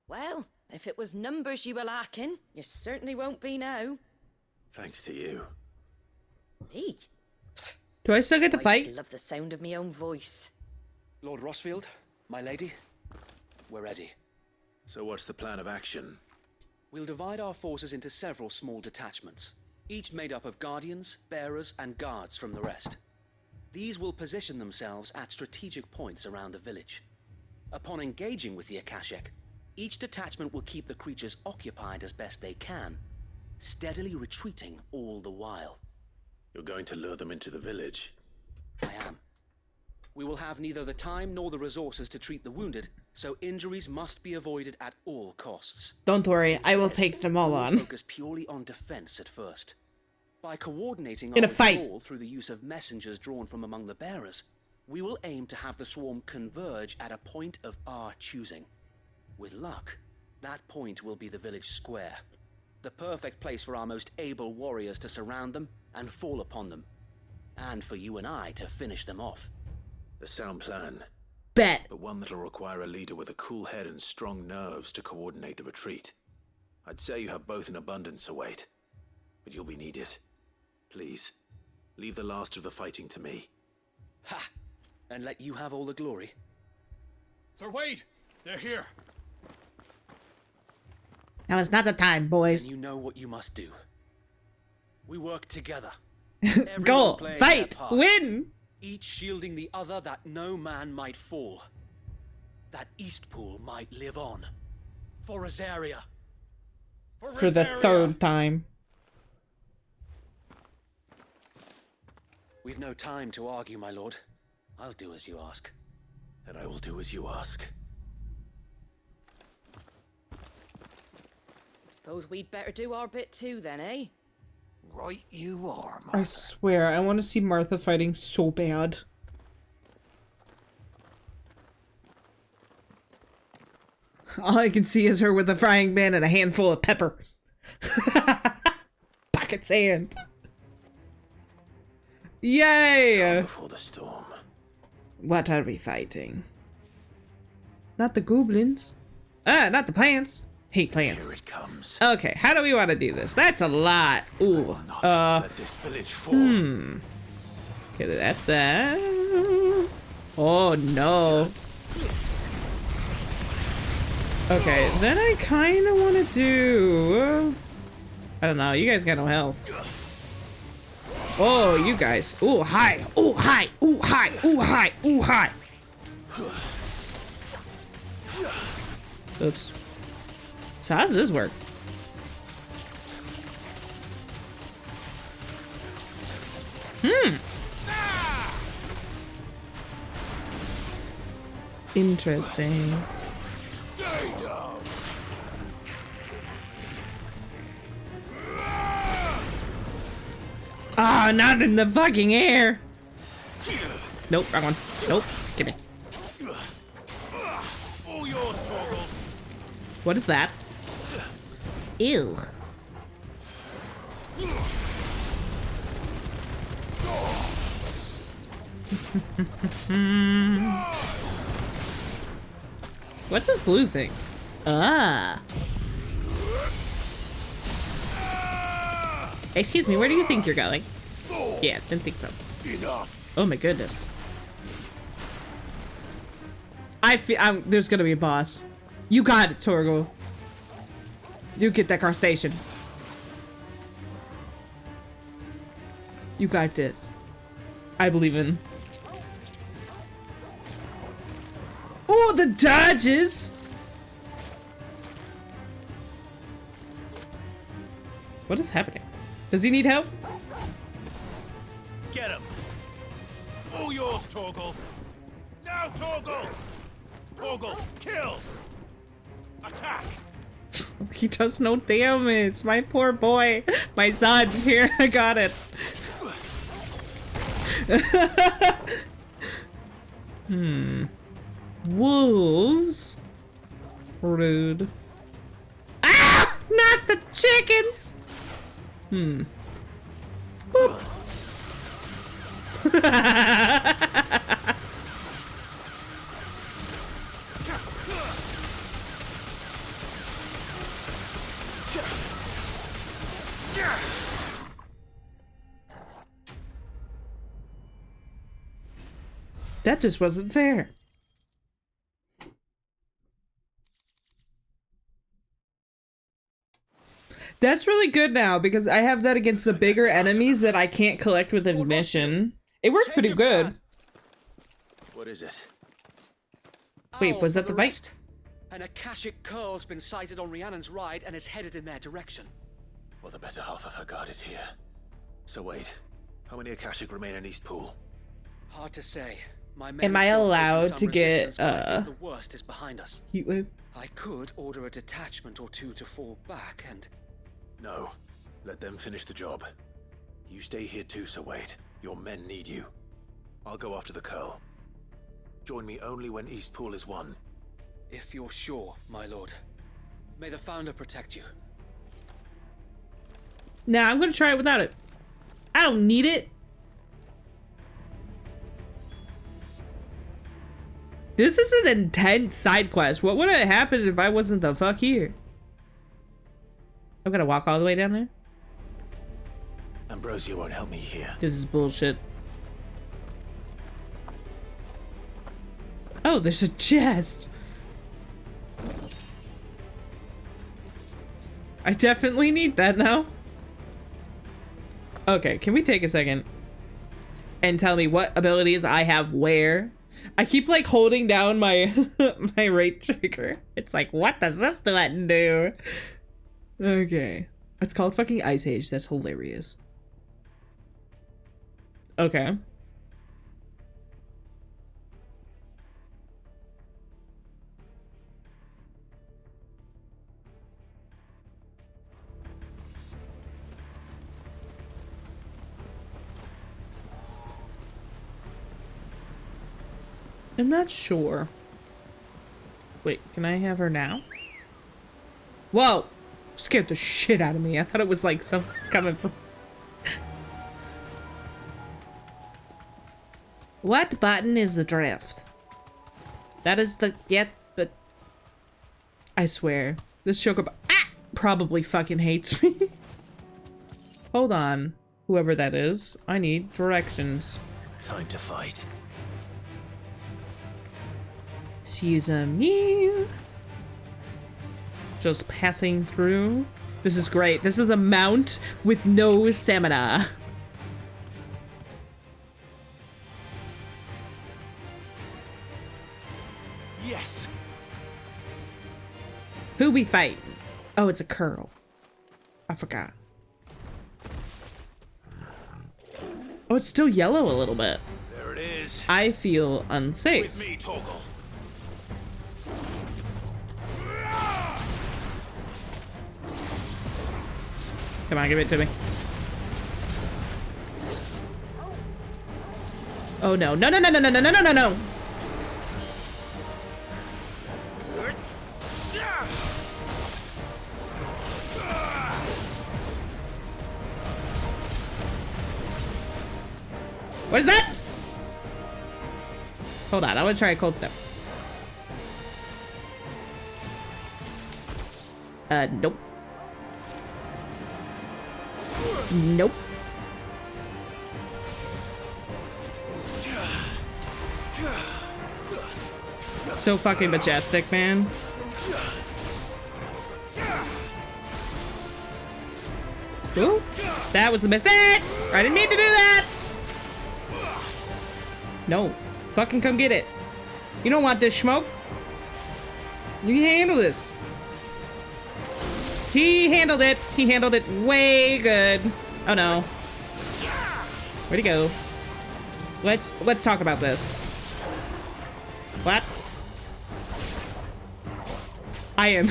Well, if it was numbers you were lacking, you certainly won't be now. Thanks to you. Me? Do I still get to I fight? just love the sound of my own voice. Lord Rossfield, my lady, we're ready. So what's the plan of action? We'll divide our forces into several small detachments, each made up of guardians, bearers, and guards from the rest. These will position themselves at strategic points around the village. Upon engaging with the Akashic, each detachment will keep the creatures occupied as best they can, steadily retreating all the while. You're going to lure them into the village? I am. We will have neither the time nor the resources to treat the wounded, so injuries must be avoided at all costs. Don't worry, I will Instead, take them all we will on. focus purely on defense at first. By coordinating In our a fight. withdrawal through the use of messengers drawn from among the bearers, we will aim to have the swarm converge at a point of our choosing. With luck, that point will be the village square. The perfect place for our most able warriors to surround them and fall upon them. And for you and I to finish them off. A sound plan. Bet. But one that'll require a leader with a cool head and strong nerves to coordinate the retreat. I'd say you have both in abundance, Sir Wade. But you'll be needed. Please, leave the last of the fighting to me. Ha! And let you have all the glory. Sir Wade! They're here! Now is not the time, boys. And you know what you must do. We work together. Go! Everyone playing Fight! their part, Win! Each shielding the other that no man might fall. That Eastpool might live on. For Rosaria. For the third time. We've no time to argue, my lord. I'll do as you ask. And I will do as you ask. Suppose we'd better do our bit too then, eh? Right you are, Martha. I swear, I want to see Martha fighting so bad. All I can see is her with a frying pan and a handful of pepper. Pocket sand. Yay! Before the storm. What are we fighting? Not the goblins. Not the plants. Hate plants. Here it comes. Okay, how do we want to do this? That's a lot. Ooh. Let this village fall. Okay, that's that. Oh no. Okay, then I kind of want to do... I don't know, you guys got no health. Oh, you guys. Ooh, hi. Ooh, hi. Ooh, hi. Ooh, hi. Ooh, hi. Oops. So how does this work? Interesting. Ah, not in the fucking air. Nope, wrong one. Nope, give me. All yours, Torgal. What is that? Ew. What's this blue thing? Ah. Excuse me, where do you think you're going? Yeah, didn't think so. Enough. Oh my goodness. I feel there's gonna be a boss. You got it, Torgal. You get that crustacean. You got this. I believe in. Oh, the dodges! What is happening? Does he need help? Get him. All yours, Torgal. Now, Torgal. Torgal, kill. Attack. He does no damage. My poor boy. My son. Here, I got it. Wolves? Rude. Ah! Not the chickens! Boop. That just wasn't fair. That's really good now because I have that against the bigger enemies that I can't collect with admission. It worked pretty good. What is it? Wait, was that the fight? An Akashic curl's been sighted on Rhiannon's ride and is headed in their direction. Well, the better half of her guard is here. So wait, how many Akashic remain in Eastpool? Hard to say. My men Am are I still facing allowed some to get resistance, but I think the worst is behind us. heat wave? I could order a detachment or two to fall back and... No. Let them finish the job. You stay here too, Sir Wade. Your men need you. I'll go after the Curl. Join me only when Eastpool is won. If you're sure, my lord. May the Founder protect you. Nah, I'm gonna try it without it. I don't need it. This is an intense side quest. What would have happened if I wasn't the fuck here? I'm gonna walk all the way down there. Ambrosia won't help me here. This is bullshit. Oh, there's a chest. I definitely need that now. Okay, can we take a second and tell me what abilities I have where? I keep like holding down my my right trigger. It's like, what does this button do? Okay. It's called fucking Ice Age. That's hilarious. Okay. I'm not sure. Wait, can I have her now? Whoa! Scared the shit out of me. I thought it was like some coming from... What button is the drift? That is the... but... I swear. This chocobo... probably fucking hates me. Hold on. Whoever that is. I need directions. Time to fight. Excuse me. Just passing through. This is great. This is a mount with no stamina. Yes. Who we fight? Oh, it's a curl. I forgot. Oh, it's still yellow a little bit. There it is. I feel unsafe. With me, Torgal. Come on, give it to me. Oh no. No, no, no, no, no, no, no, no, no, no. What is that? Hold on, I want to try a cold step. Nope. Nope. So fucking majestic, man. Ooh, that was a mistake! I didn't mean to do that! No. Fucking come get it. You don't want this smoke. You can handle this. He handled it. He handled it way good. Oh no. Where'd he go? Let's talk about this. What? I am.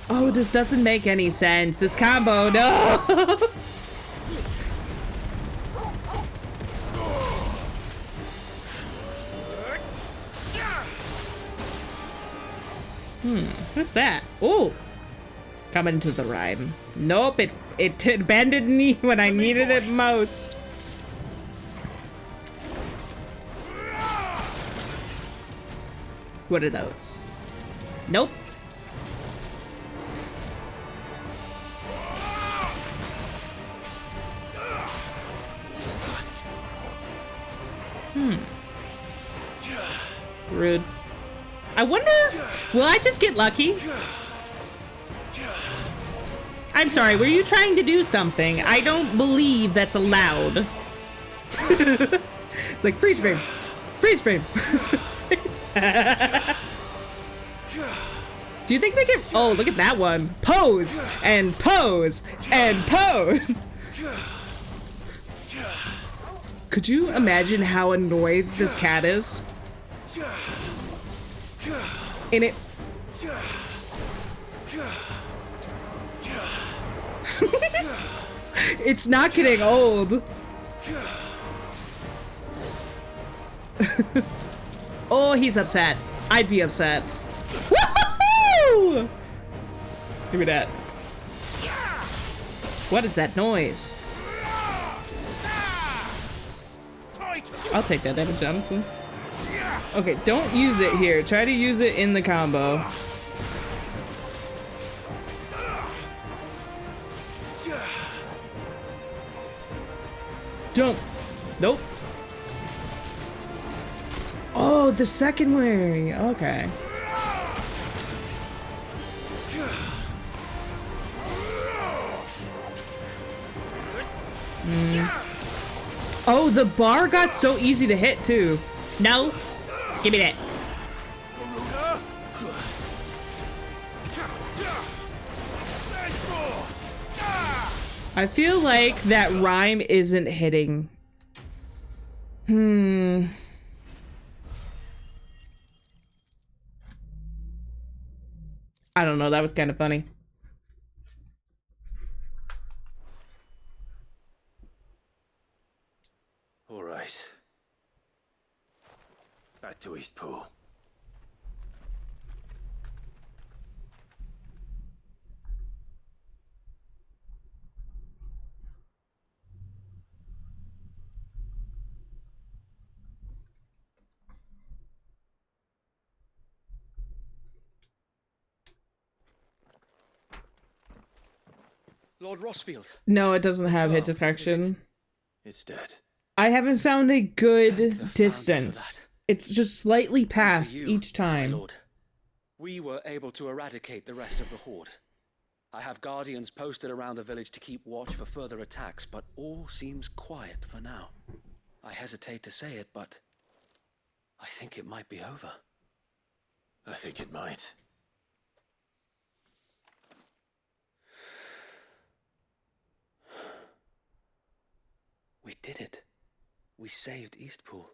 Oh, this doesn't make any sense. This combo, no. What's that? Oh, coming to the ride. Nope, it abandoned me when I needed it most. What are those? Nope. Rude. I wonder, will I just get lucky? I'm sorry, were you trying to do something? I don't believe that's allowed. It's like freeze frame. Freeze frame. Do you think they can? Oh, look at that one. Pose and pose and pose. Could you imagine how annoyed this cat is? And it... It's not getting old. Oh, he's upset. I'd be upset. Woohoo! Give me that. What is that noise? I'll take that damage, honestly. Okay, don't use it here. Try to use it in the combo. Jump. Nope. Oh, the second way. Okay. Oh, the bar got so easy to hit too. No. Give me that. I feel like that rhyme isn't hitting. I don't know, that was kind of funny. All right. Back to Eastpool. Lord Rossfield. No, it doesn't have hit detection. It's dead. I haven't found a good distance. It's just slightly past each time. My lord. We were able to eradicate the rest of the horde. I have guardians posted around the village to keep watch for further attacks, but all seems quiet for now. I hesitate to say it, but I think it might be over. I think it might. We did it. We saved Eastpool.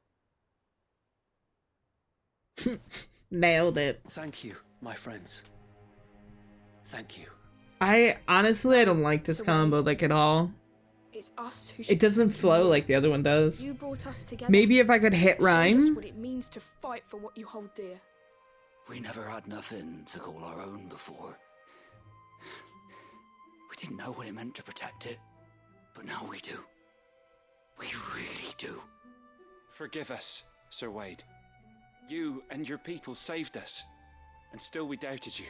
Nailed it. Thank you, my friends. Thank you. I don't like this combo like at all. It's us who It doesn't flow like the other one does. You brought us together. Maybe if I could hit Showed us rhyme. what it means to fight for what you hold dear. We never had nothing to call our own before. We didn't know what it meant to protect it, but now we do. We really do. Forgive us, Sir Wade. You and your people saved us, and still we doubted you.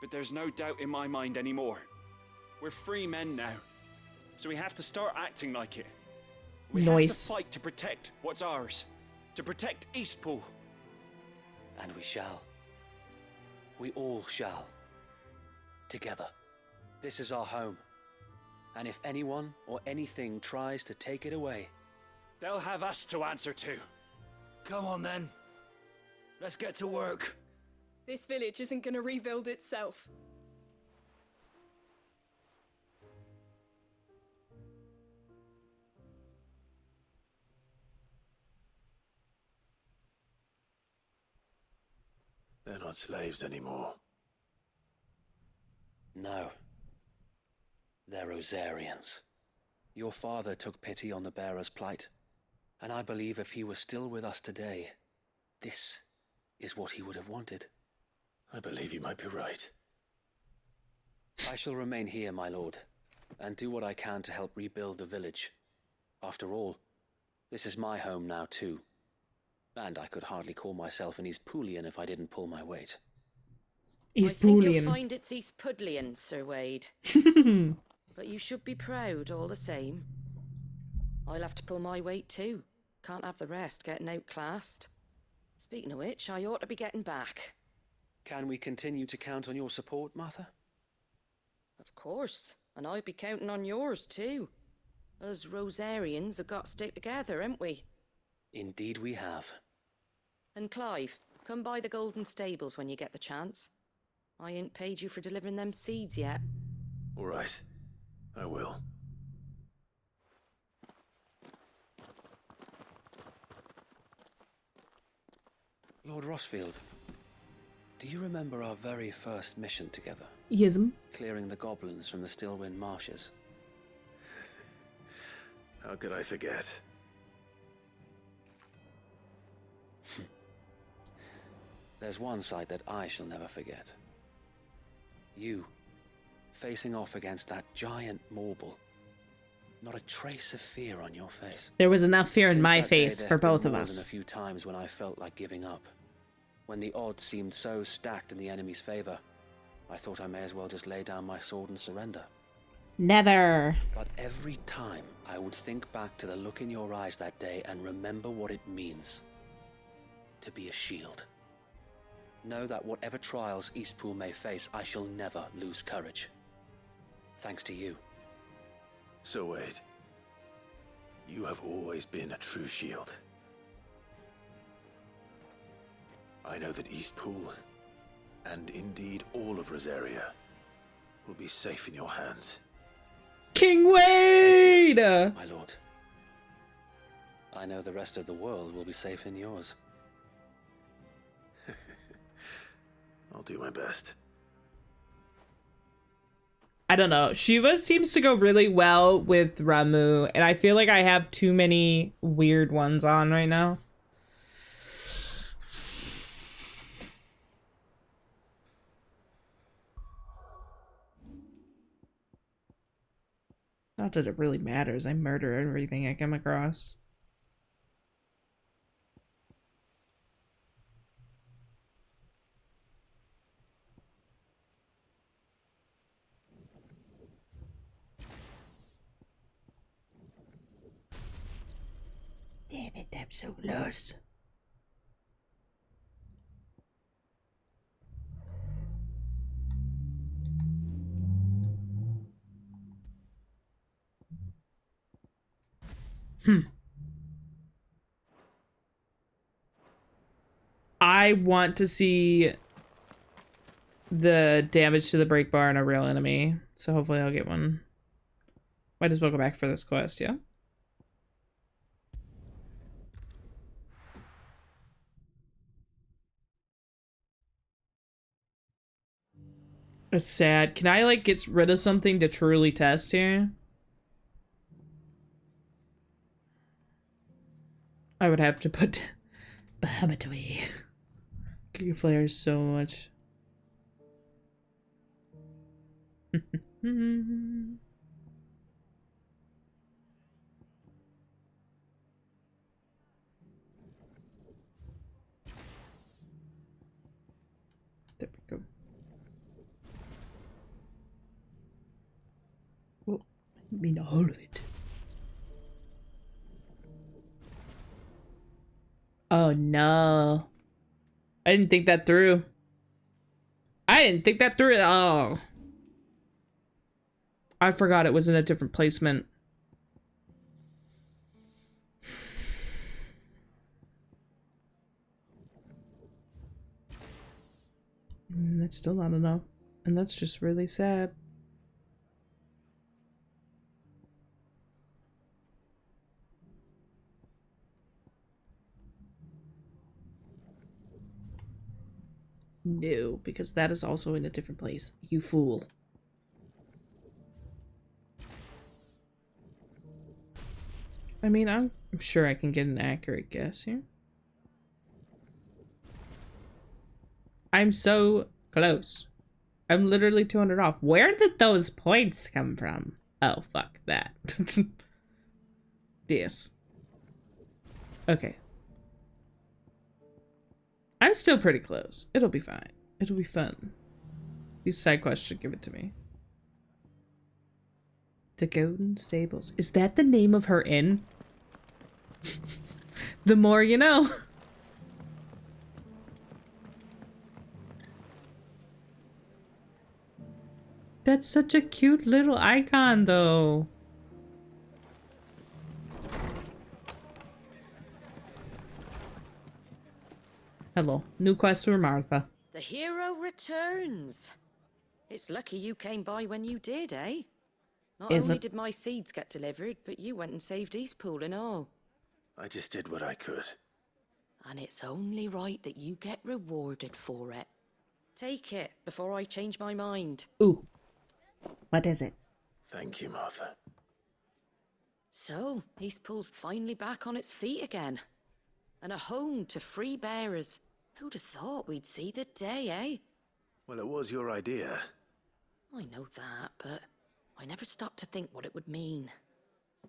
But there's no doubt in my mind anymore. We're free men now, so we have to start acting like it. We have to fight to protect what's ours, to protect Eastpool. And we shall. We all shall. Together. This is our home. And if anyone or anything tries to take it away, they'll have us to answer to. Come on then. Let's get to work. This village isn't gonna rebuild itself. They're not slaves anymore. no. They're Rosarians. Your father took pity on the bearer's plight, and I believe if he were still with us today, this is what he would have wanted. I believe you might be right. I shall remain here, my lord, and do what I can to help rebuild the village. After all, this is my home now too, and I could hardly call myself an Eastpoolian if I didn't pull my weight. I think you'll find it's Eastpudlian, Sir Wade. But you should be proud all the same. I'll have to pull my weight too. Can't have the rest getting outclassed. Speaking of which, I ought to be getting back. Can we continue to count on your support, Martha? Of course, and I'll be counting on yours too. Us Rosarians have got to stick together, haven't we? Indeed we have. And Clive, come by the Golden Stables when you get the chance. I ain't paid you for delivering them seeds yet. All right, I will. Lord Rossfield, do you remember our very first mission together? Yism. Clearing the goblins from the Stillwind marshes. How could I forget? There's one sight that I shall never forget. You, facing off against that giant Morble. Not a trace of fear on your face. There was enough fear in Since my that day, face there for have been both of more us. than a few times when I felt like giving up. When the odds seemed so stacked in the enemy's favor, I thought I may as well just lay down my sword and surrender. Never. But every time I would think back to the look in your eyes that day and remember what it means to be a shield. Know that whatever trials Eastpool may face, I shall never lose courage. Thanks to you. So Wade, you have always been a true shield. I know that Eastpool, and indeed all of Rosaria, will be safe in your hands. King Wade! My lord. I know the rest of the world will be safe in yours. I'll do my best. I don't know. Shiva seems to go really well with Ramu, and I feel like I have too many weird ones on right now. Not that it really matters. I murder everything I come across. Damn it, I'm so lost. I want to see the damage to the break bar in a real enemy, so hopefully I'll get one. Might as well go back for this quest, yeah? It's sad. Can I, like, get rid of something to truly test here? I would have to put Bahamut away. Giga flares so much. There we go. Oh, I mean all of it. Oh no. I didn't think that through. I didn't think that through at all. I forgot it was in a different placement. That's still not enough. And that's just really sad. No, because that is also in a different place. You fool. I mean, I'm sure I can get an accurate guess here. I'm so close. I'm literally 200 off. Where did those points come from? Oh, fuck that. Yes. Okay. I'm still pretty close. It'll be fine. It'll be fun. These side quests should give it to me. The Golden Stables. Is that the name of her inn? The more you know. That's such a cute little icon, though. Hello. New quest for Martha. The hero returns. It's lucky you came by when you did, eh? Not only did my seeds get delivered, but you went and saved Eastpool and all. I just did what I could. And it's only right that you get rewarded for it. Take it before I change my mind. Ooh. What is it? Thank you, Martha. So, Eastpool's finally back on its feet again. And a home to free bearers. Who'd have thought we'd see the day, eh? Well, it was your idea. I know that, but I never stopped to think what it would mean.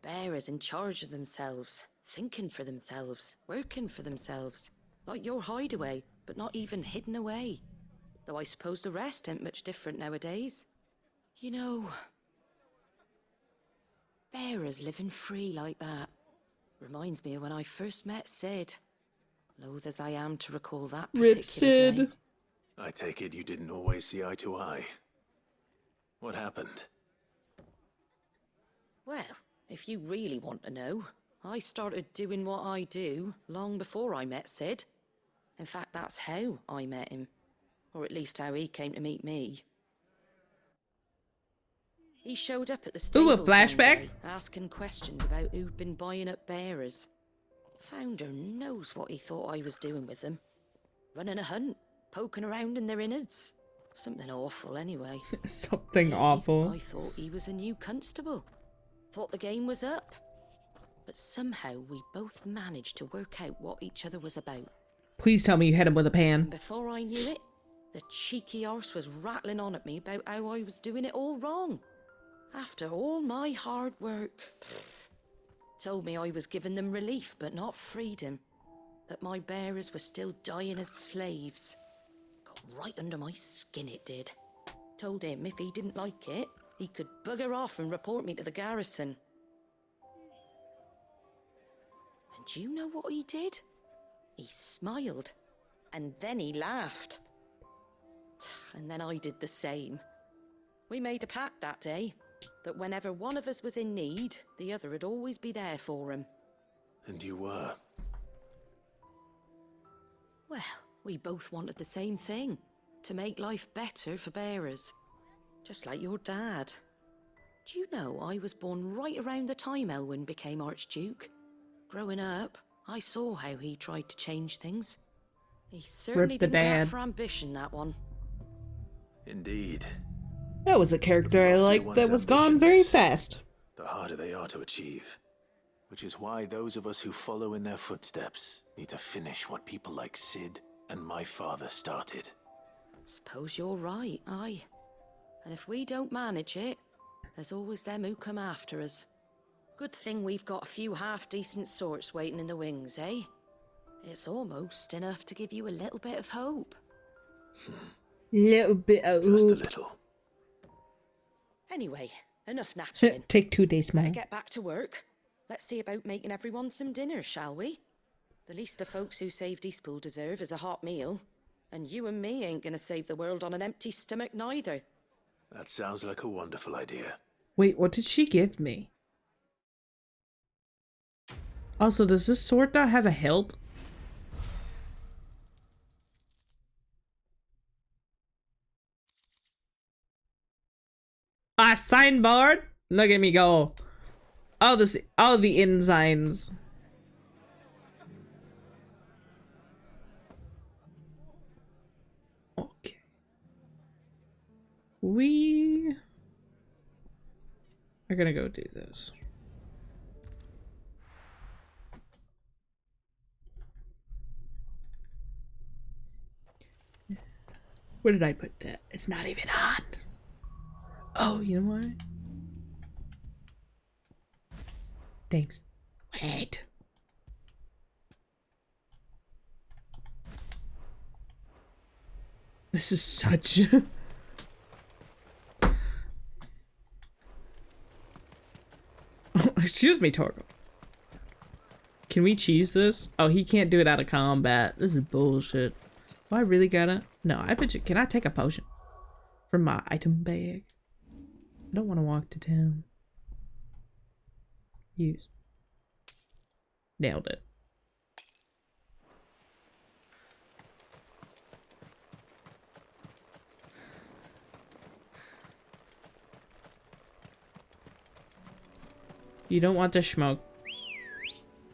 Bearers in charge of themselves, thinking for themselves, working for themselves. Like your hideaway, but not even hidden away. Though I suppose the rest ain't much different nowadays. You know, bearers living free like that reminds me of when I first met Sid. Loath as I am to recall that particular Rip Sid. day. I take it you didn't always see eye to eye. What happened? Well, if you really want to know, I started doing what I do long before I met Sid. In fact, that's how I met him. Or at least how he came to meet me. He showed up at the stables Ooh, a flashback? one day, asking questions about who'd been buying up bearers. Founder knows what he thought I was doing with them. Running a hunt, poking around in their innards. Something awful anyway. Something awful. I thought he was a new constable. Thought the game was up. But somehow we both managed to work out what each other was about. Please tell me you hit him with a pan. And before I knew it, the cheeky arse was rattling on at me about how I was doing it all wrong. After all my hard work. Told me I was giving them relief, but not freedom. That my bearers were still dying as slaves. Got right under my skin, it did. Told him if he didn't like it, he could bugger off and report me to the garrison. And do you know what he did? He smiled. And then he laughed. And then I did the same. We made a pact that day, that whenever one of us was in need, the other would always be there for him. And you were? Well, we both wanted the same thing. To make life better for bearers. Just like your dad. Do you know I was born right around the time Elwyn became Archduke? Growing up, I saw how he tried to change things. He certainly didn't have for ambition, that one. Indeed. That was a character I liked that was gone very fast. The harder they are to achieve. Which is why those of us who follow in their footsteps need to finish what people like Sid and my father started. Suppose you're right, aye. And if we don't manage it, there's always them who come after us. Good thing we've got a few half-decent sorts waiting in the wings, eh? It's almost enough to give you a little bit of hope. Little bit of Just hope. a little. Anyway, enough nattering. Take 2 days more. Better get back to work. Let's see about making everyone some dinner, shall we? The least the folks who saved Eastpool deserve is a hot meal. And you and me ain't gonna save the world on an empty stomach neither. That sounds like a wonderful idea. Wait, what did she give me? Also, does this sword not have a hilt? A signboard? Look at me go. All the ensigns. Okay. We are gonna go do this. Where did I put that? It's not even on. Oh, you know what? Thanks. Wait. This is such... Excuse me, Torgo. Can we cheese this? Oh, he can't do it out of combat. This is bullshit. Do I really gotta? No, I bet you. Can I take a potion from my item bag? I don't want to walk to town. Use. Nailed it. You don't want to smoke.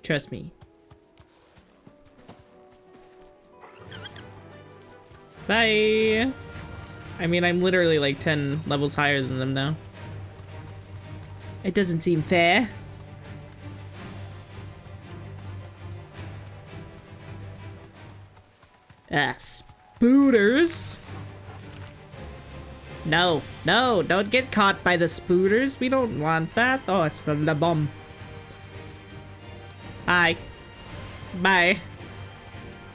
Trust me. Bye. I mean, I'm literally like 10 levels higher than them now. It doesn't seem fair. Spooters. No, no, don't get caught by the spooters. We don't want that. Oh, it's the bomb. Bye. Bye.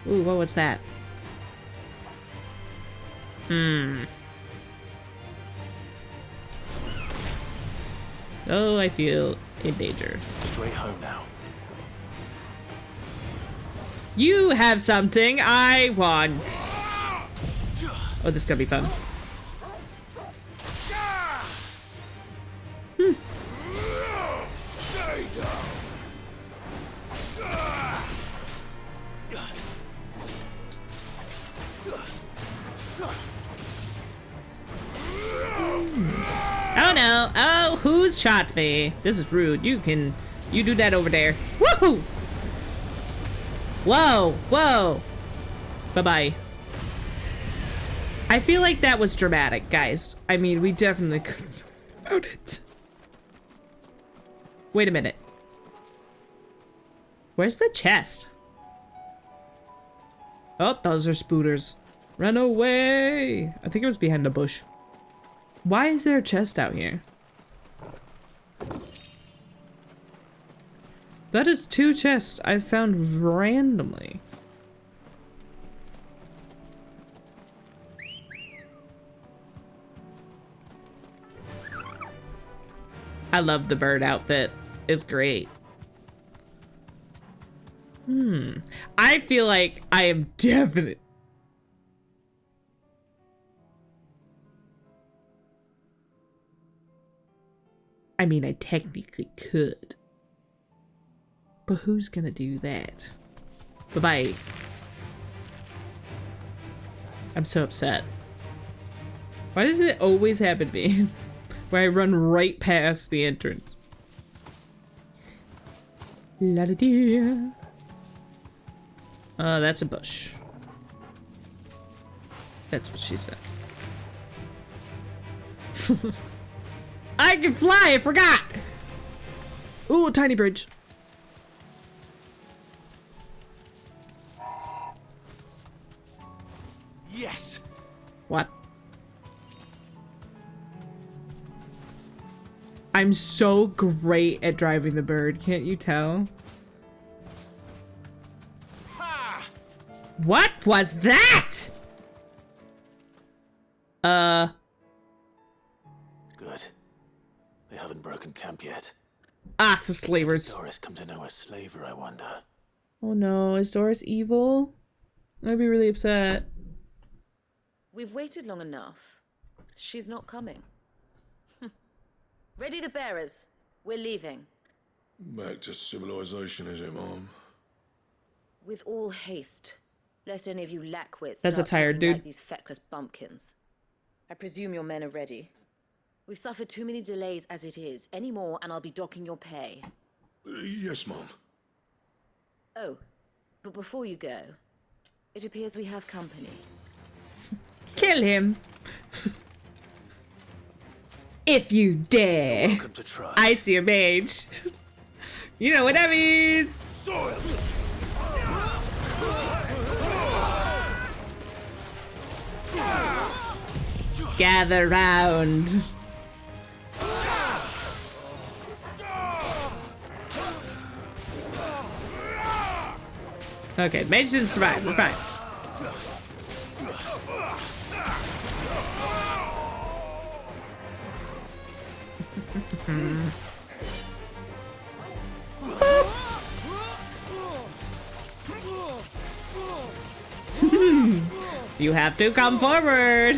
Ooh, what was that? Oh, I feel in danger. Straight home now. You have something I want. Oh, this is gonna be fun. Oh no! Oh, who's shot me? This is rude. You do that over there. Woohoo! Whoa! Whoa! Bye-bye. I feel like that was dramatic, guys. I mean, we definitely couldn't have about it. Wait a minute. Where's the chest? Oh, those are spooters. Run away! I think it was behind a bush. Why is there a chest out here? That is 2 chests I found randomly. I love the bird outfit. It's great. I feel like I am definite. I mean, I technically could. But who's gonna do that? Bye-bye. I'm so upset. Why does it always happen to me? Where I run right past the entrance. La-da-dee. That's a bush. That's what she said. I can fly, I forgot! Ooh, a tiny bridge. Yes! What? I'm so great at driving the bird, can't you tell? Ha! What was that? Good. They haven't broken camp yet. Ah, the slavers. Doris come to know a slaver, I wonder. Oh no, is Doris evil? I'd be really upset. We've waited long enough. She's not coming. Ready the bearers. We're leaving. Back to civilization, is it, Mom? With all haste, lest any of you lack wits. That's a start tired talking dude. Like these feckless bumpkins. I presume your men are ready. We've suffered too many delays as it is. Any more, and I'll be docking your pay. Yes, Mom. Oh, but before you go, it appears we have company. Kill him. If you dare. Welcome to try. I see a mage. You know what that means. Soil. Gather round. Okay, mage didn't survive. We're fine. You have to come forward.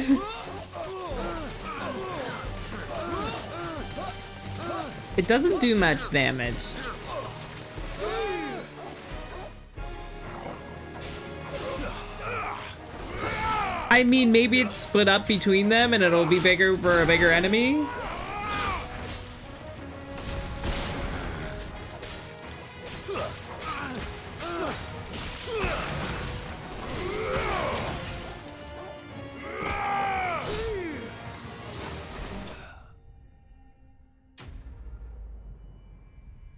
It doesn't do much damage. I mean, maybe it's split up between them and it'll be bigger for a bigger enemy.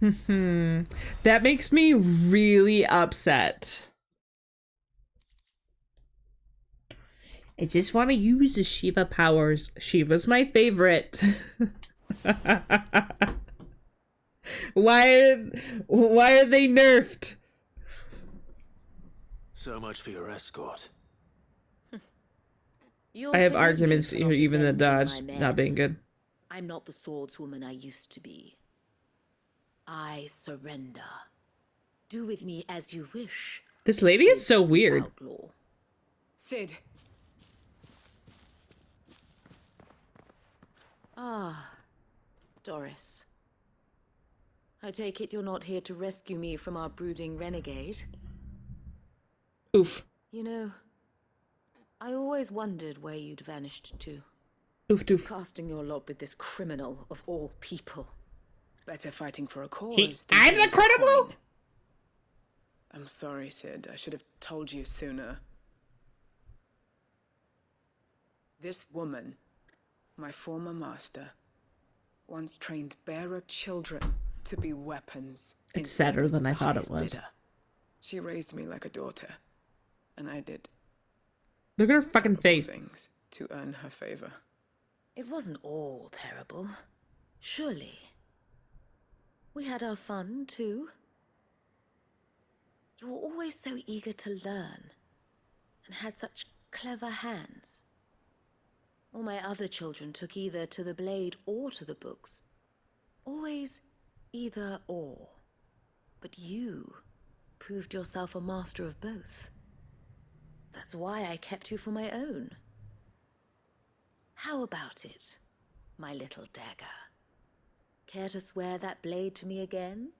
That makes me really upset. I just want to use the Shiva powers. Shiva's my favorite. Why are they nerfed? So much for your escort. You'll I have forgive me arguments for here, not even the avenging dodge my men. not being good. I'm not the swordswoman I used to be. I surrender. Do with me as you wish. This lady is so weird. Outlaw. Sid. Ah, Doris. I take it you're not here to rescue me from our brooding renegade? Oof. You know, I always wondered where you'd vanished to. Oof doof. Casting your lot with this criminal of all people. Better fighting for a cause. I'm the criminal? I'm sorry, Sid. I should have told you sooner. This woman, my former master, once trained bearer children to be weapons. It's sadder than I thought it was. Bidder. She raised me like a daughter, and I did Look at her fucking face. things to earn her favor. It wasn't all terrible. Surely. We had our fun, too. You were always so eager to learn, and had such clever hands. All my other children took either to the blade or to the books. Always either or. But you proved yourself a master of both. That's why I kept you for my own. How about it, my little dagger? Care to swear that blade to me again?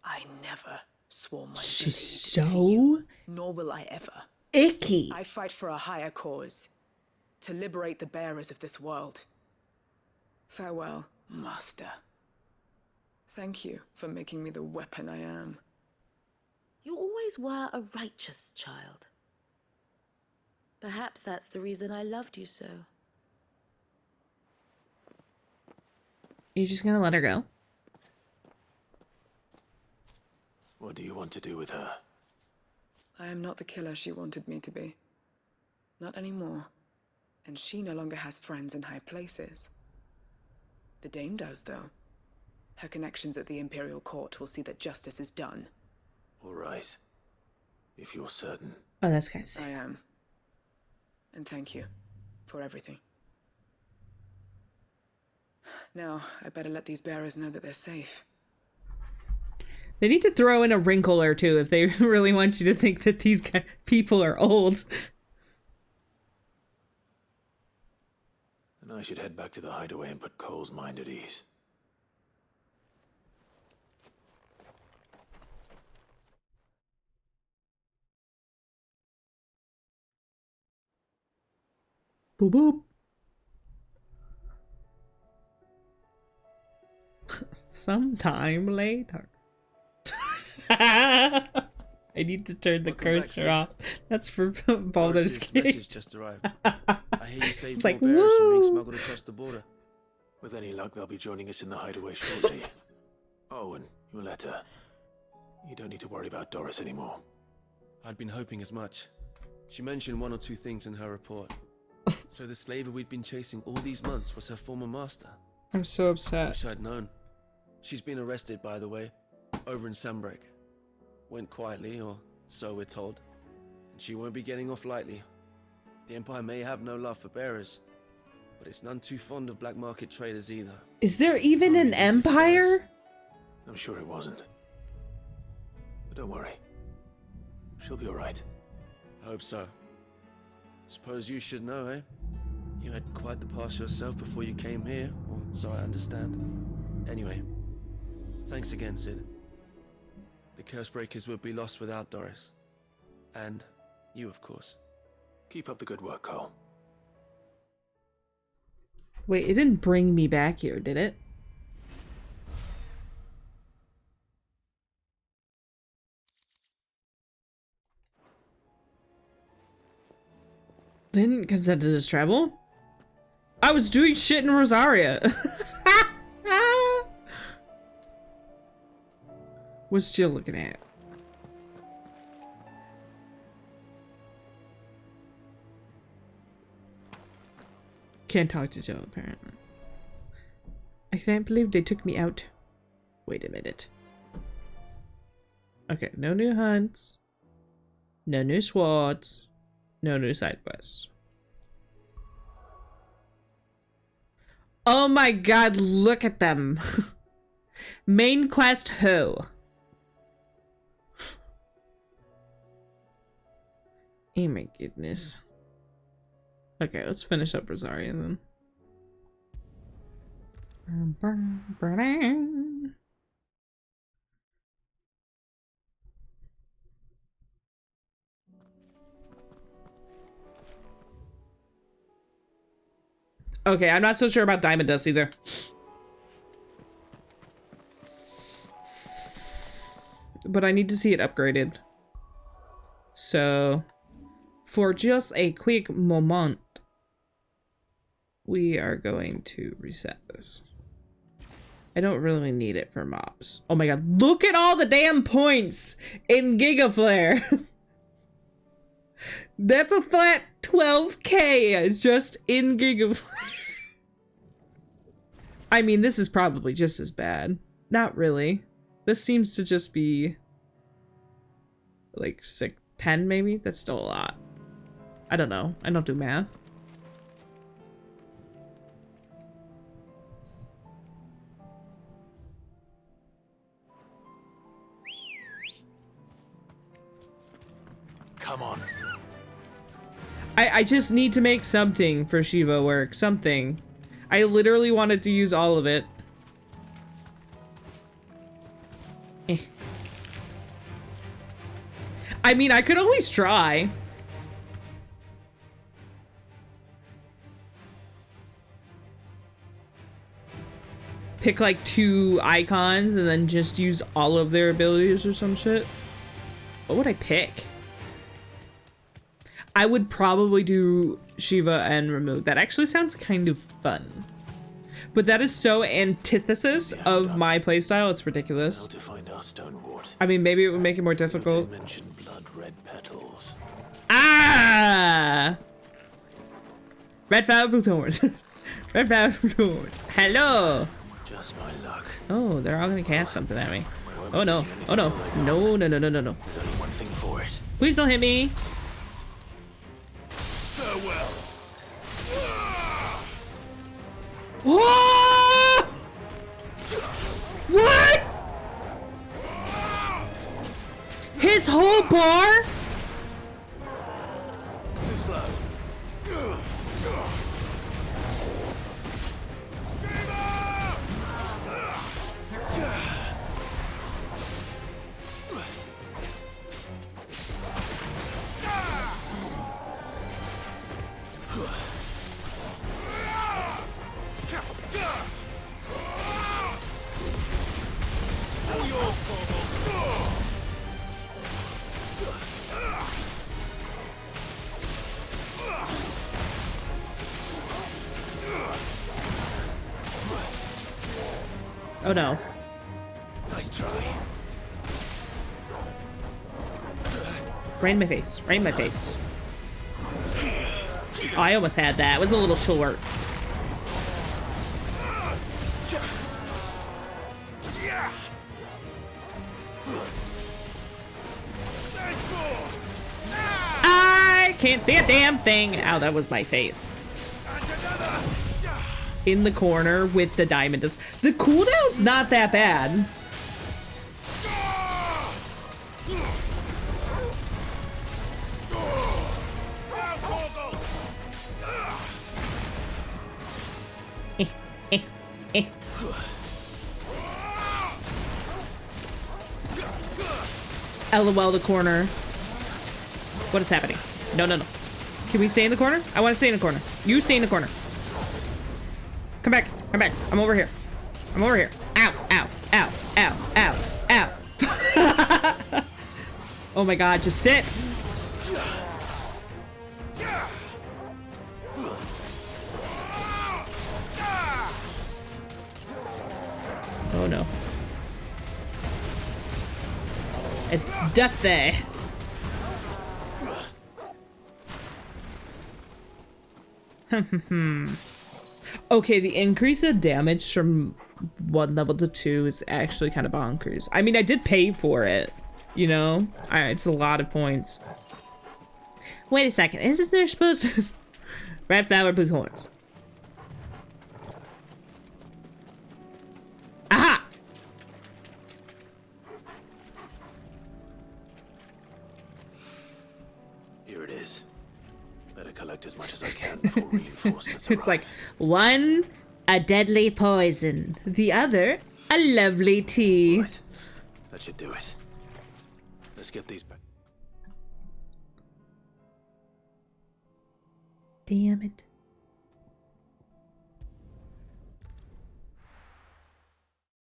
I never swore my She's blade to so you, nor will I ever. icky. I fight for a higher cause, to liberate the bearers of this world. Farewell, Master. Thank you for making me the weapon I am. You always were a righteous child. Perhaps that's the reason I loved you so. You just gonna let her go? What do you want to do with her? I am not the killer she wanted me to be. Not anymore. And she no longer has friends in high places. The Dame does, though. Her connections at the Imperial Court will see that justice is done. All right. If you're certain. Oh, that's kind of I sad. am. And thank you for everything. Now, I better let these bearers know that they're safe. They need to throw in a wrinkle or two if they really want you to think that these people are old. And I should head back to the hideaway and put Cole's mind at ease. Boop boop. Sometime later. I need to turn the cursor off. That's for Baldur's Boris's Gate. message just arrived. I hear you saved It's more like, bearers from being woo! smuggled across the border. With any luck, they'll be joining us in the hideaway shortly. Oh, and your letter. You don't need to worry about Doris anymore. I'd been hoping as much. She mentioned one or two things in her report. So the slaver we'd been chasing all these months was her former master. I'm so upset. Wish I'd known. She's been arrested, by the way, over in Sunbreak. Went quietly, or so we're told. And she won't be getting off lightly. The Empire may have no love for bearers, but it's none too fond of black market traders either. Is there even an empire? I'm sure it wasn't. But don't worry. She'll be alright. I hope so. Suppose you should know, eh? You had quite the past yourself before you came here, or so I understand. Anyway, thanks again, Sid. The Cursebreakers would be lost without Doris. And you, of course. Keep up the good work, Cole. Wait, it didn't bring me back here, did it? Didn't consent to this travel? I was doing shit in Rosaria. What's Jill looking at? Can't talk to Jill, apparently. I can't believe they took me out. Wait a minute. Okay, no new hunts. No new swords. No new side quests. Oh my god, look at them. Main quest who? Oh my goodness. Okay, let's finish up Rosaria then. Okay, I'm not so sure about Diamond Dust either. But I need to see it upgraded. So, for just a quick moment, we are going to reset this. I don't really need it for mobs. Oh my god, look at all the damn points in Gigaflare! That's a flat 12k just in Gigaflare. I mean, this is probably just as bad. Not really. This seems to just be like 10 maybe? That's still a lot. I don't know. I don't do math. Come on. I just need to make something for Shiva work. Something. I literally wanted to use all of it. I mean, I could always try. Pick like 2 icons and then just use all of their abilities or some shit. What would I pick? I would probably do Shiva and Ramuh. That actually sounds kind of fun. But that is so antithesis of my playstyle, it's ridiculous. I mean, maybe it would make it more difficult. Ah! Red flower, blue thorns. Red flower, blue thorns. Hello! Just my luck. Oh, they're all gonna cast something at me. Oh no. Oh no. No, no, no, no, no, no. There's only one thing for it. Please don't hit me. Farewell. Whoa! What? His whole bar? Too slow. Oh no. Nice try. Right in my face. Right in my face. Oh, I almost had that. It was a little short. I can't see a damn thing. Ow, that was my face. In the corner with the diamond dust. The cooldown's not that bad. LOL the corner. What is happening? No, no, no. Can we stay in the corner? I want to stay in the corner. You stay in the corner. Come back. Come back. I'm over here. I'm over here. Ow, ow, ow, ow, ow, ow. Oh my god, just sit. Oh no. It's dusty. Okay, the increase of damage from 1 level to 2 is actually kind of bonkers. I mean, I did pay for it, you know? It's a lot of points. Wait a second, isn't there supposed to... Red flower, blue horns. Aha! Here it is. Better collect as much as I can before reinforcements arrive. It's like, one, a deadly poison. The other, a lovely tea. Right. That should do it. Let's get these back. Damn it.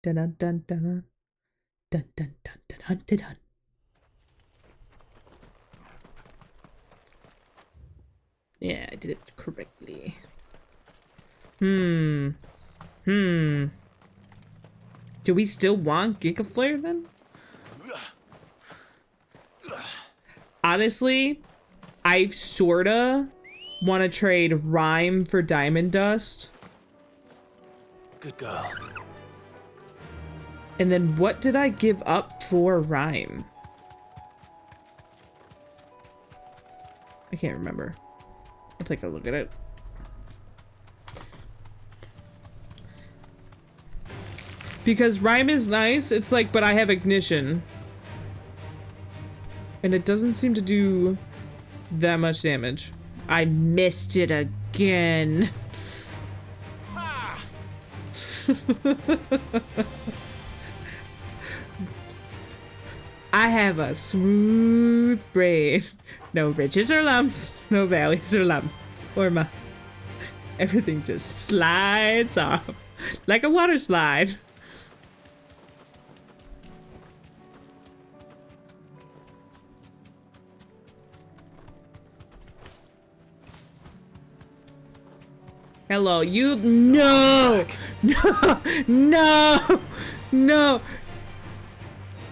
Dun dun dun dun dun dun dun dun dun dun. Yeah, I did it correctly. Do we still want Giga Flare then? Honestly, I sorta want to trade Rhyme for Diamond Dust. Good girl. And then what did I give up for Rhyme? I can't remember. I'll take a look at it. Because Rhyme is nice, it's like, but I have Ignition. And it doesn't seem to do that much damage. I missed it again. I have a smooth brain. No ridges or lumps, no valleys or lumps or bumps. Everything just slides off like a water slide. Hello, you. No! No! No! No!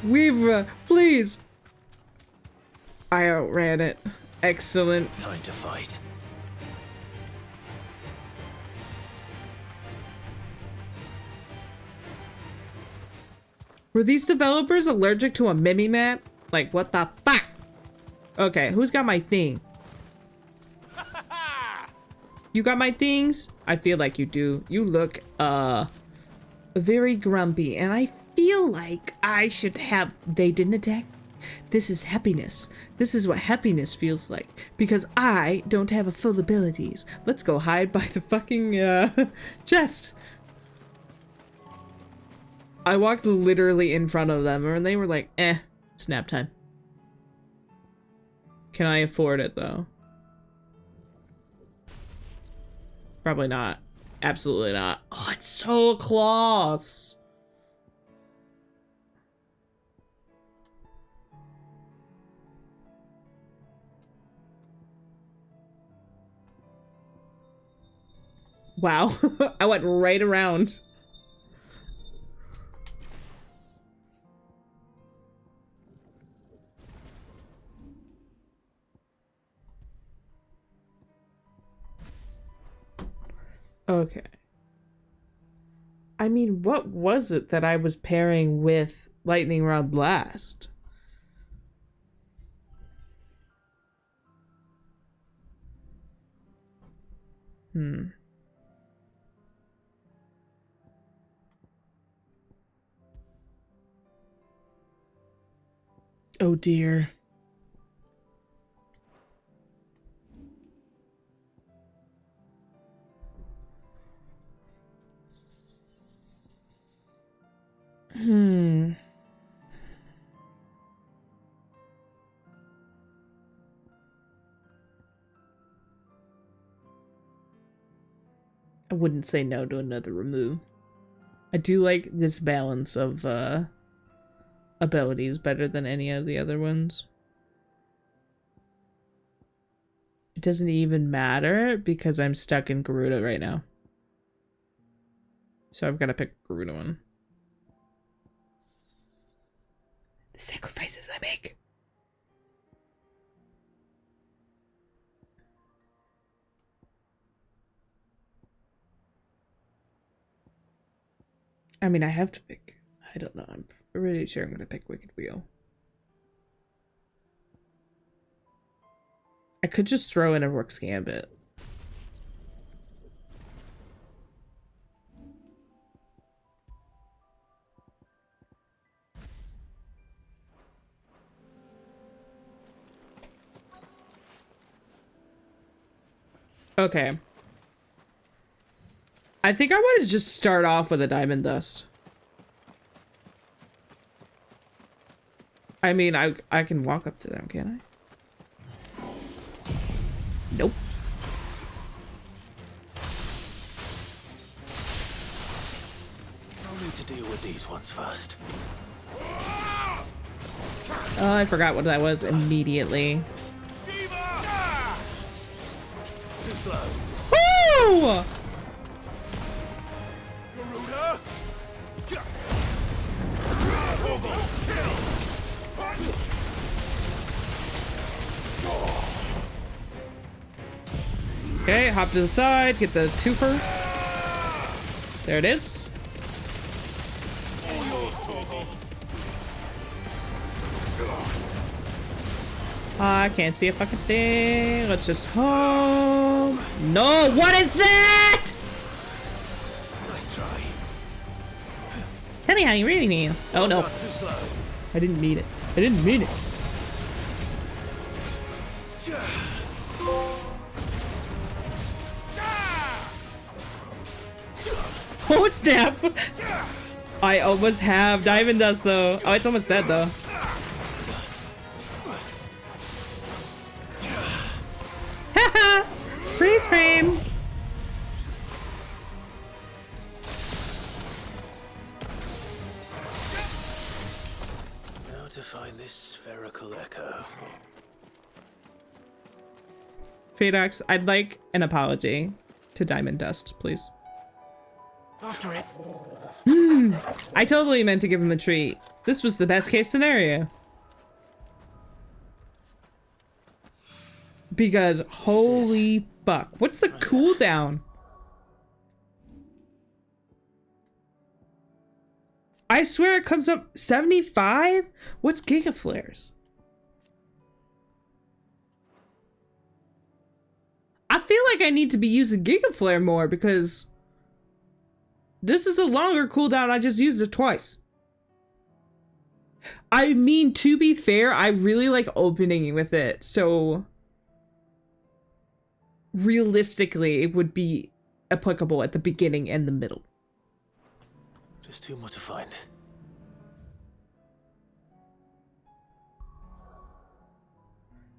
Weaver, please! I outran it. Excellent. Time to fight. Were these developers allergic to a Mimimap? Like, what the fuck? Okay, who's got my thing? You got my things? I feel like you do. You look, very grumpy, and I feel like I should have... They didn't attack? This is happiness. This is what happiness feels like. Because I don't have a full abilities. Let's go hide by the fucking, chest. I walked literally in front of them, and they were like, eh, it's nap time. Can I afford it, though? Probably not. Absolutely not. Oh, it's so close. Wow. I went right around. Okay. I mean, what was it that I was pairing with Lightning Rod last? Oh dear. I wouldn't say no to another remove. I do like this balance of abilities better than any of the other ones. It doesn't even matter because I'm stuck in Garuda right now. So I've got to pick Garuda one. The sacrifices I I mean, I have to pick. I don't know. I'm pretty sure I'm gonna pick Wicked Wheel. I could just throw in a Rook's Gambit. Okay. I think I want to just start off with a Diamond Dust. I mean, I can walk up to them, can I? Nope. I'll need to deal with these ones first. Oh, I forgot what that was immediately. Too slow. Woo! Okay, hop to the side, get the twofer. There it is. I can't see a fucking thing. Let's just home. No, what is that? Nice try. Tell me how you really mean. Oh no. Too slow. I didn't mean it. I didn't mean it. Oh snap! I almost have Diamond Dust though. Oh, it's almost dead though. Haha! Freeze frame! Now to find this spherical echo. Fadox, I'd like an apology to Diamond Dust, please. After it. I totally meant to give him a treat. This was the best case scenario. Because holy fuck. What's the cooldown? I swear it comes up 75? What's Giga Flares? I feel like I need to be using Giga Flare more because this is a longer cooldown. I just used it twice. I mean, to be fair, I really like opening with it. So realistically, it would be applicable at the beginning and the middle. There's too much to find.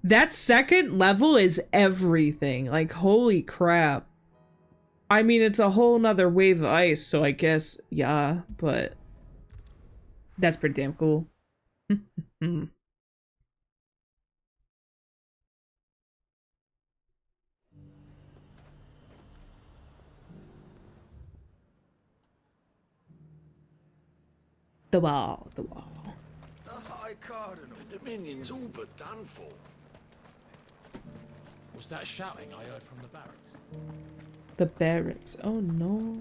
That second level is everything. Like, holy crap. I mean, it's a whole nother wave of ice, so I guess, yeah, but that's pretty damn cool. The wall, the wall. The High Cardinal. The Dominion's all but done for. Was that shouting I heard from the barracks? The barracks, oh no.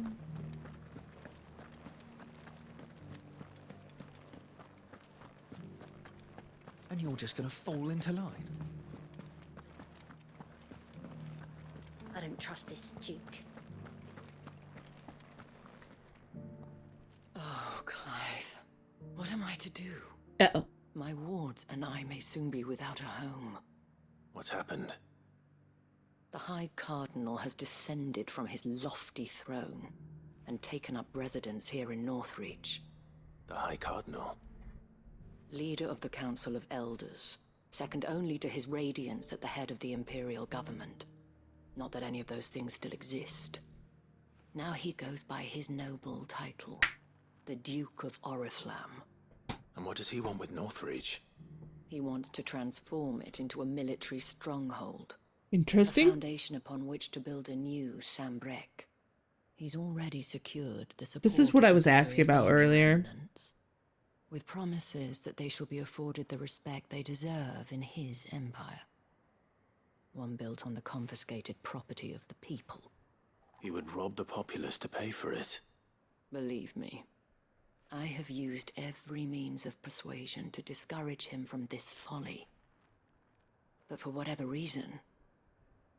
And you're just gonna fall into line? I don't trust this Duke. Oh, Clive. What am I to do? Uh-oh. My wards and I may soon be without a home. What's happened? The High Cardinal has descended from his lofty throne and taken up residence here in Northreach. The High Cardinal? Leader of the Council of Elders, second only to his Radiance at the head of the Imperial government. Not that any of those things still exist. Now he goes by his noble title, the Duke of Oriflamme. And what does he want with Northreach? He wants to transform it into a military stronghold. Interesting. A foundation upon which to build a new Sambrek. He's already secured the support. This is what I was asking about earlier. With promises that they shall be afforded the respect they deserve in his empire. One built on the confiscated property of the people. He would rob the populace to pay for it. Believe me, I have used every means of persuasion to discourage him from this folly. But for whatever reason,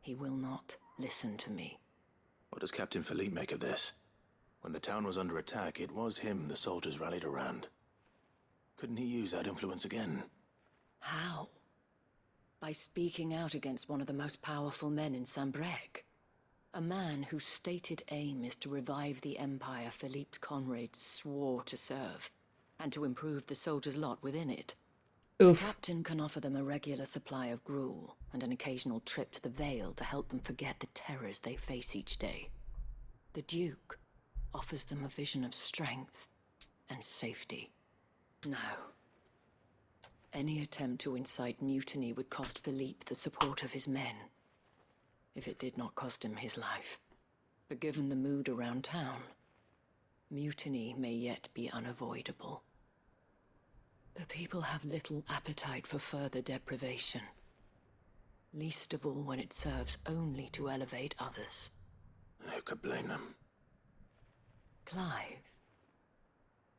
he will not listen to me. What does Captain Philippe make of this? When the town was under attack, it was him the soldiers rallied around. Couldn't he use that influence again? How? By speaking out against one of the most powerful men in Sambrec. A man whose stated aim is to revive the empire Philippe's comrades swore to serve, and to improve the soldiers' lot within it. Oof. The captain can offer them a regular supply of gruel, and an occasional trip to the Vale to help them forget the terrors they face each day. The Duke offers them a vision of strength and safety. No. Any attempt to incite mutiny would cost Philippe the support of his men, if it did not cost him his life. But given the mood around town, mutiny may yet be unavoidable. The people have little appetite for further deprivation, least of all when it serves only to elevate others. Who could blame them? Clive,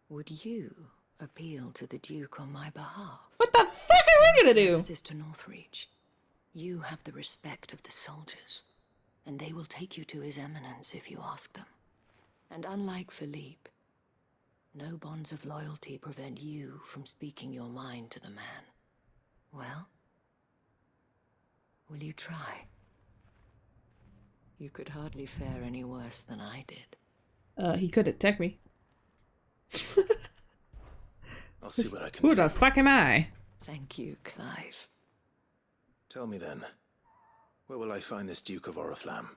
would you appeal to the Duke on my behalf? What the fuck are we gonna do? Services to Northreach. You have the respect of the soldiers, and they will take you to His Eminence if you ask them. And unlike Philippe, no bonds of loyalty prevent you from speaking your mind to the man. Well, will you try? You could hardly fare any worse than I did. He could attack me. I'll see what I can do. Who the fuck am I? Thank you, Clive. Tell me then, where will I find this Duke of Oriflamme?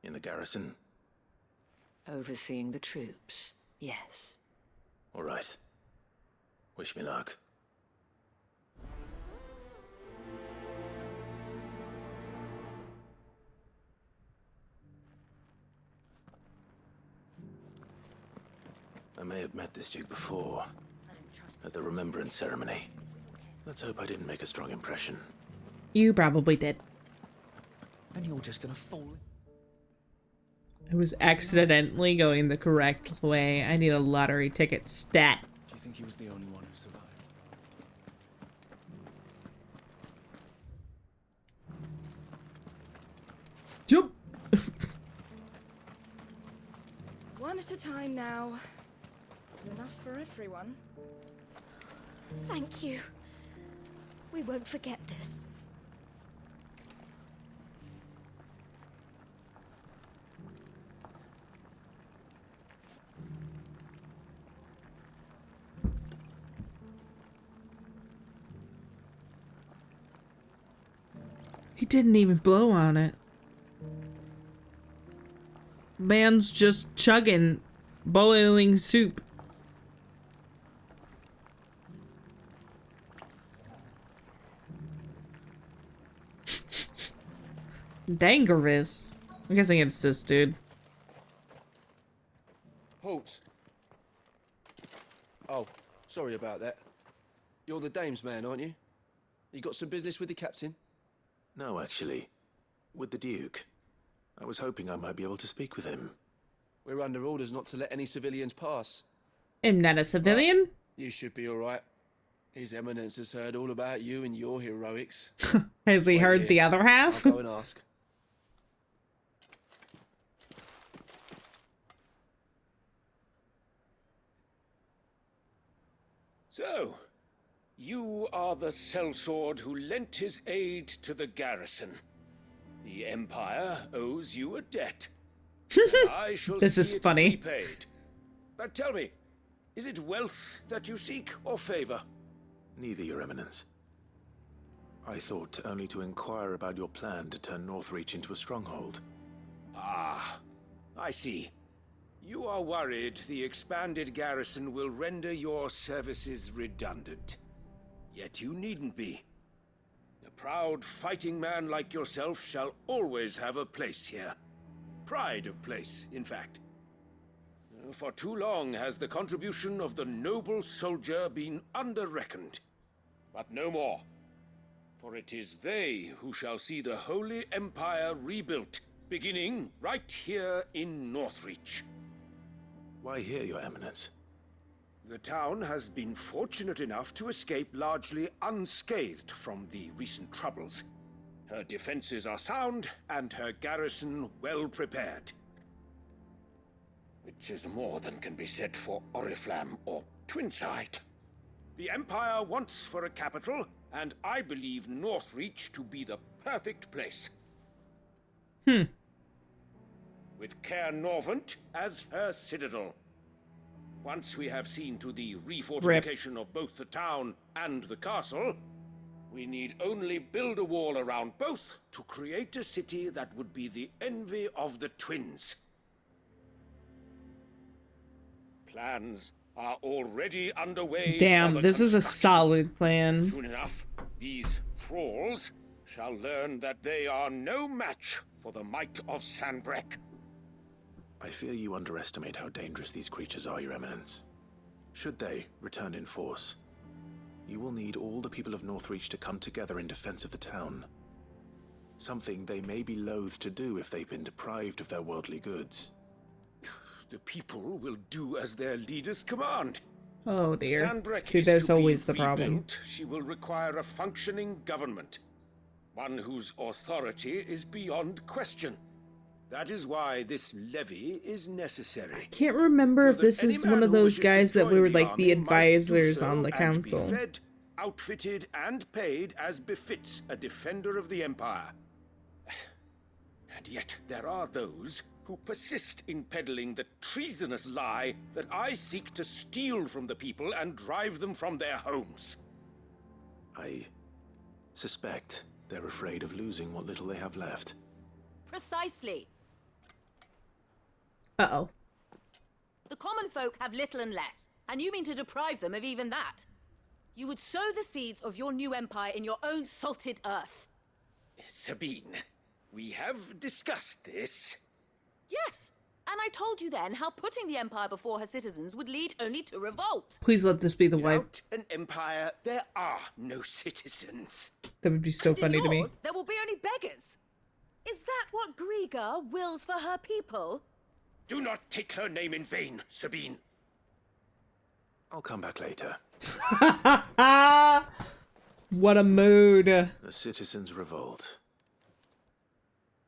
In the garrison? Overseeing the troops, yes. All right. Wish me luck. I may have met this Duke before, at the Remembrance Ceremony. Let's hope I didn't make a strong impression. You probably did. And you're just gonna fall. I was accidentally going the correct way. I need a lottery ticket stat. Do you think he was the only one who survived? Jump! One at a time now. There's enough for everyone. Thank you. We won't forget this. He didn't even blow on it. Man's just chugging boiling soup. Dangerous. I'm guessing it's this dude. Halt. Oh, sorry about that. You're the dame's man, aren't you? You got some business with the captain? No, actually. With the Duke. I was hoping I might be able to speak with him. We're under orders not to let any civilians pass. I'm not a civilian? You should be alright. His Eminence has heard all about you and your heroics. Has he heard the other half? I'll go and ask. So, you are the sellsword who lent his aid to the garrison. The Empire owes you a debt. And I shall This see is it funny. repaid. But tell me, is it wealth that you seek or favor? Neither, Your Eminence. I thought only to inquire about your plan to turn Northreach into a stronghold. Ah, I see. You are worried the expanded garrison will render your services redundant. Yet you needn't be. A proud fighting man like yourself shall always have a place here. Pride of place, in fact. For too long has the contribution of the noble soldier been under-reckoned. But no more. For it is they who shall see the Holy Empire rebuilt, beginning right here in Northreach. Why here, Your Eminence? The town has been fortunate enough to escape largely unscathed from the recent troubles. Her defenses are sound, and her garrison well prepared. Which is more than can be said for Oriflamme or Twinside. The Empire wants for a capital, and I believe Northreach to be the perfect place. With Caer Norvent as her citadel. Once we have seen to the refortification of both the town and the castle, we need only build a wall around both to create a city that would be the envy of the twins. Plans are already underway. Damn, this is a solid plan. Soon enough, these thralls shall learn that they are no match for the might of Sanbreque. I fear you underestimate how dangerous these creatures are, Your Eminence. Should they return in force, you will need all the people of Northreach to come together in defense of the town. Something they may be loath to do if they've been deprived of their worldly goods. The people will do as their leaders command. Oh dear. Sanbreque See, is there's to be always the problem. rebuilt. She will require a functioning government. One whose authority is beyond question. That is why this levy is necessary. Can't remember if this is one of those guys that were like the advisors on the and council. be fed, outfitted, and paid as befits a defender of the Empire. And yet there are those who persist in peddling the treasonous lie that I seek to steal from the people and drive them from their homes. I suspect they're afraid of losing what little they have left. Precisely. Uh-oh. The common folk have little and less, and you mean to deprive them of even that. You would sow the seeds of your new empire in your own salted earth. Sabine, we have discussed this. Yes, and I told you then how putting the empire before her citizens would lead only to revolt. Please let this be the wife. Without an empire, there are no citizens. That would be so And in funny to me. yours, there will be only beggars. Is that what Griga wills for her people? Do not take her name in vain, Sabine. I'll come back later. What a mood. The citizens revolt.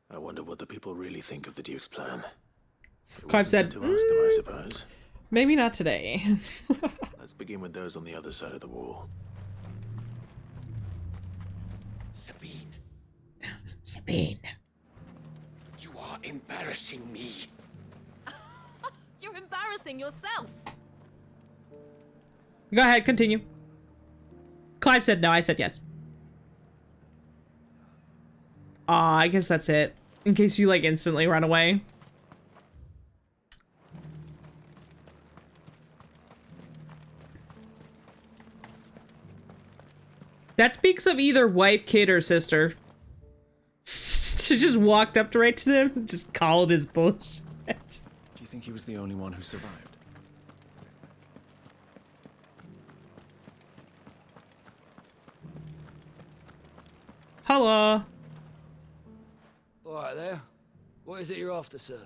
I wonder what the people really think of the Duke's plan. Clive said, To ask them, I suppose. maybe not today. Let's begin with those on the other side of the wall. Sabine. Sabine. You are embarrassing me. You're embarrassing yourself. Go ahead, continue. Clive said no, I said yes. Aw, I guess that's it. In case you, like, instantly run away. That speaks of either wife, kid, or sister. She just walked up to right to them and just called his bullshit. Do you think he was the only one who survived? Hello. All right there. What is it you're after, sir?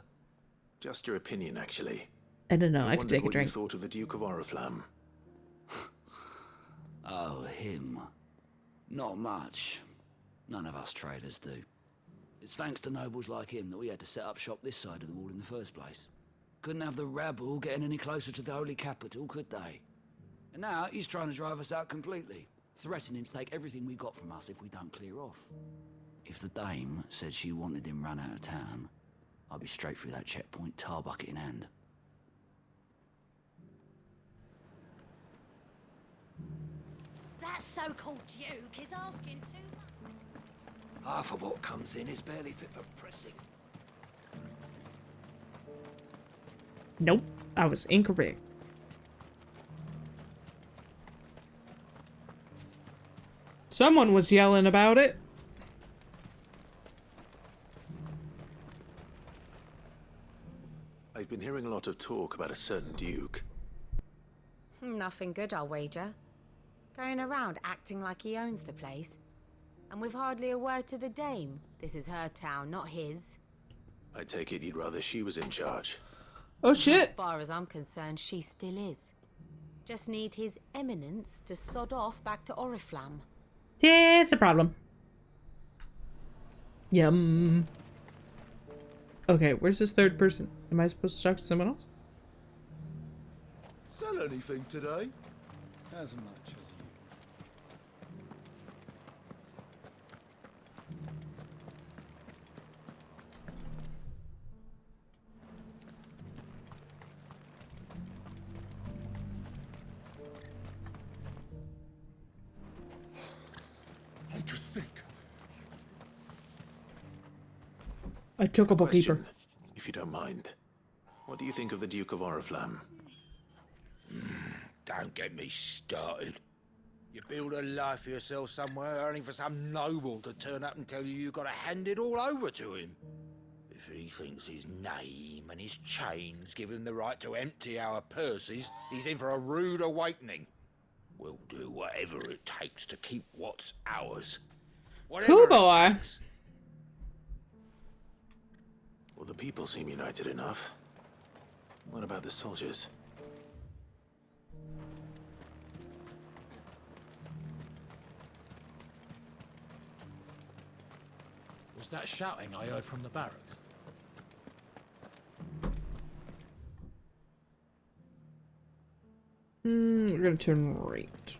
Just your opinion, actually. I don't know, I could wondered take a what drink. you thought of the Duke of Oriflamme. Oh, him. Not much. None of us traders do. It's thanks to nobles like him that we had to set up shop this side of the wall in the first place. Couldn't have the rabble getting any closer to the holy capital, could they? And now he's trying to drive us out completely, threatening to take everything we got from us if we don't clear off. If the dame said she wanted him run out of town, I'd be straight through that checkpoint, tar bucket in hand. That so-called Duke is asking too much. Half of what comes in is barely fit for pressing. Nope, I was incorrect. Someone was yelling about it. I've been hearing a lot of talk about a certain Duke. Nothing good, I'll wager. Going around acting like he owns the place. And with hardly a word to the dame. This is her town, not his. I take it you'd rather she was in charge. Oh shit. As far as I'm concerned, she still is. Just need His Eminence to sod off back to Oriflamme. Yeah, it's a problem. Yum. Okay, where's this third person? Am I supposed to talk to someone else? Sell anything today? As much as you. And to think. I took a bookkeeper. Question, if you don't mind. What do you think of the Duke of Oriflamme? Don't get me started. You build a life for yourself somewhere, only for some noble to turn up and tell you you've got to hand it all over to him. If he thinks his name and his chains give him the right to empty our purses, he's in for a rude awakening. We'll do whatever it takes to keep what's ours. Cool boy. Well, the people seem united enough. What about the soldiers? Was that shouting I heard from the barracks? We're gonna turn right.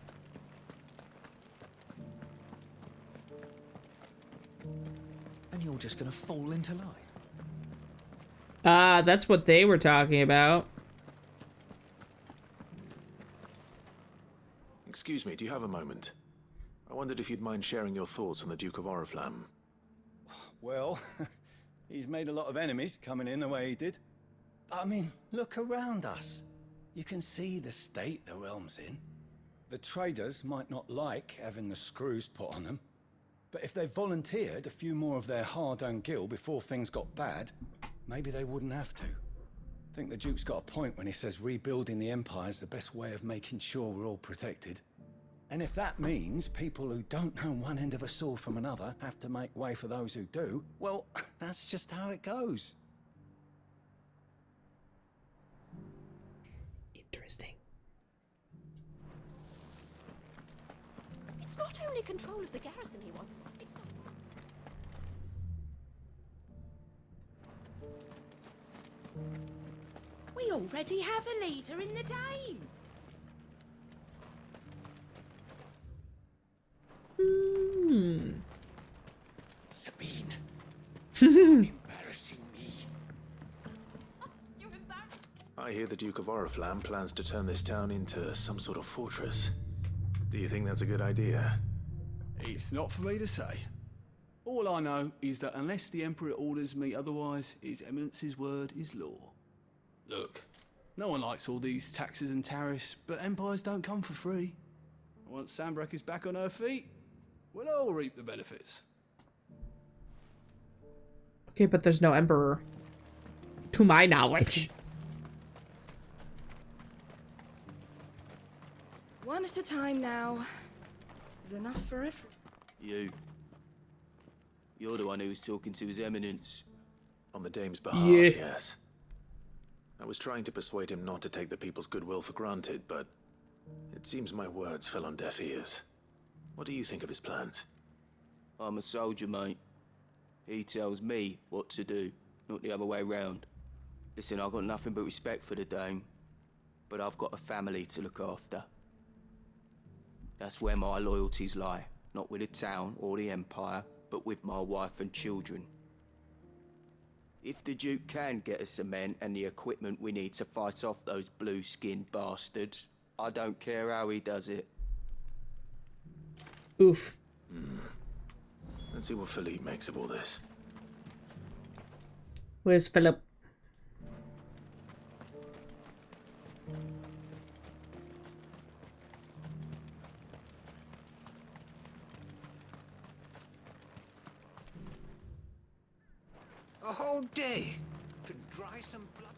And you're just gonna fall into line. Ah, that's what they were talking about. Excuse me, do you have a moment? I wondered if you'd mind sharing your thoughts on the Duke of Oriflamme. Well, he's made a lot of enemies coming in the way he did. I mean, look around us. You can see the state the realm's in. The traders might not like having the screws put on them, but if they volunteered a few more of their hard-earned gil before things got bad, maybe they wouldn't have to. I think the Duke's got a point when he says rebuilding the Empire's the best way of making sure we're all protected. And if that means people who don't know one end of a sword from another have to make way for those who do, well, that's just how it goes. Interesting. It's not only control of the garrison he wants, it's We already have a leader in the Dane. Sabine. Embarrassing me. I hear the Duke of Oriflamme plans to turn this town into some sort of fortress. Do you think that's a good idea? It's not for me to say. All I know is that unless the Emperor orders me otherwise, His Eminence's word is law. Look, no one likes all these taxes and tariffs, but empires don't come for free. Once Sandbreak is back on her feet, we'll all reap the benefits. Okay, but there's no emperor. To my knowledge. One at a time now. There's enough for everyone. You're the one who was talking to His Eminence. On the Dame's behalf, Yeah. yes. I was trying to persuade him not to take the people's goodwill for granted, but it seems my words fell on deaf ears. What do you think of his plans? I'm a soldier, mate. He tells me what to do, not the other way round. Listen, I've got nothing but respect for the Dame, but I've got a family to look after. That's where my loyalties lie, not with the town or the Empire, but with my wife and children. If the Duke can get us the men and the equipment we need to fight off those blue-skinned bastards, I don't care how he does it. Oof. Let's see what Philippe makes of all this. Where's Philip? A whole day to dry some bloody...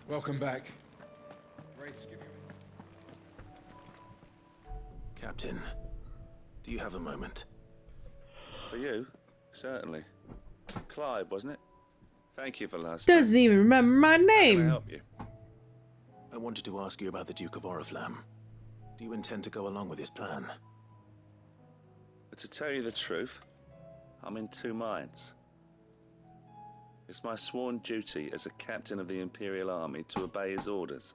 Welcome back. Great to give you. Captain, do you have a moment? For you, certainly. Clive, wasn't it? Thank you for last Doesn't even remember my How can I name. help you? I wanted to ask you about the Duke of Oriflamme. Do you intend to go along with his plan? But to tell you the truth, I'm in two minds. It's my sworn duty as a captain of the Imperial Army to obey his orders.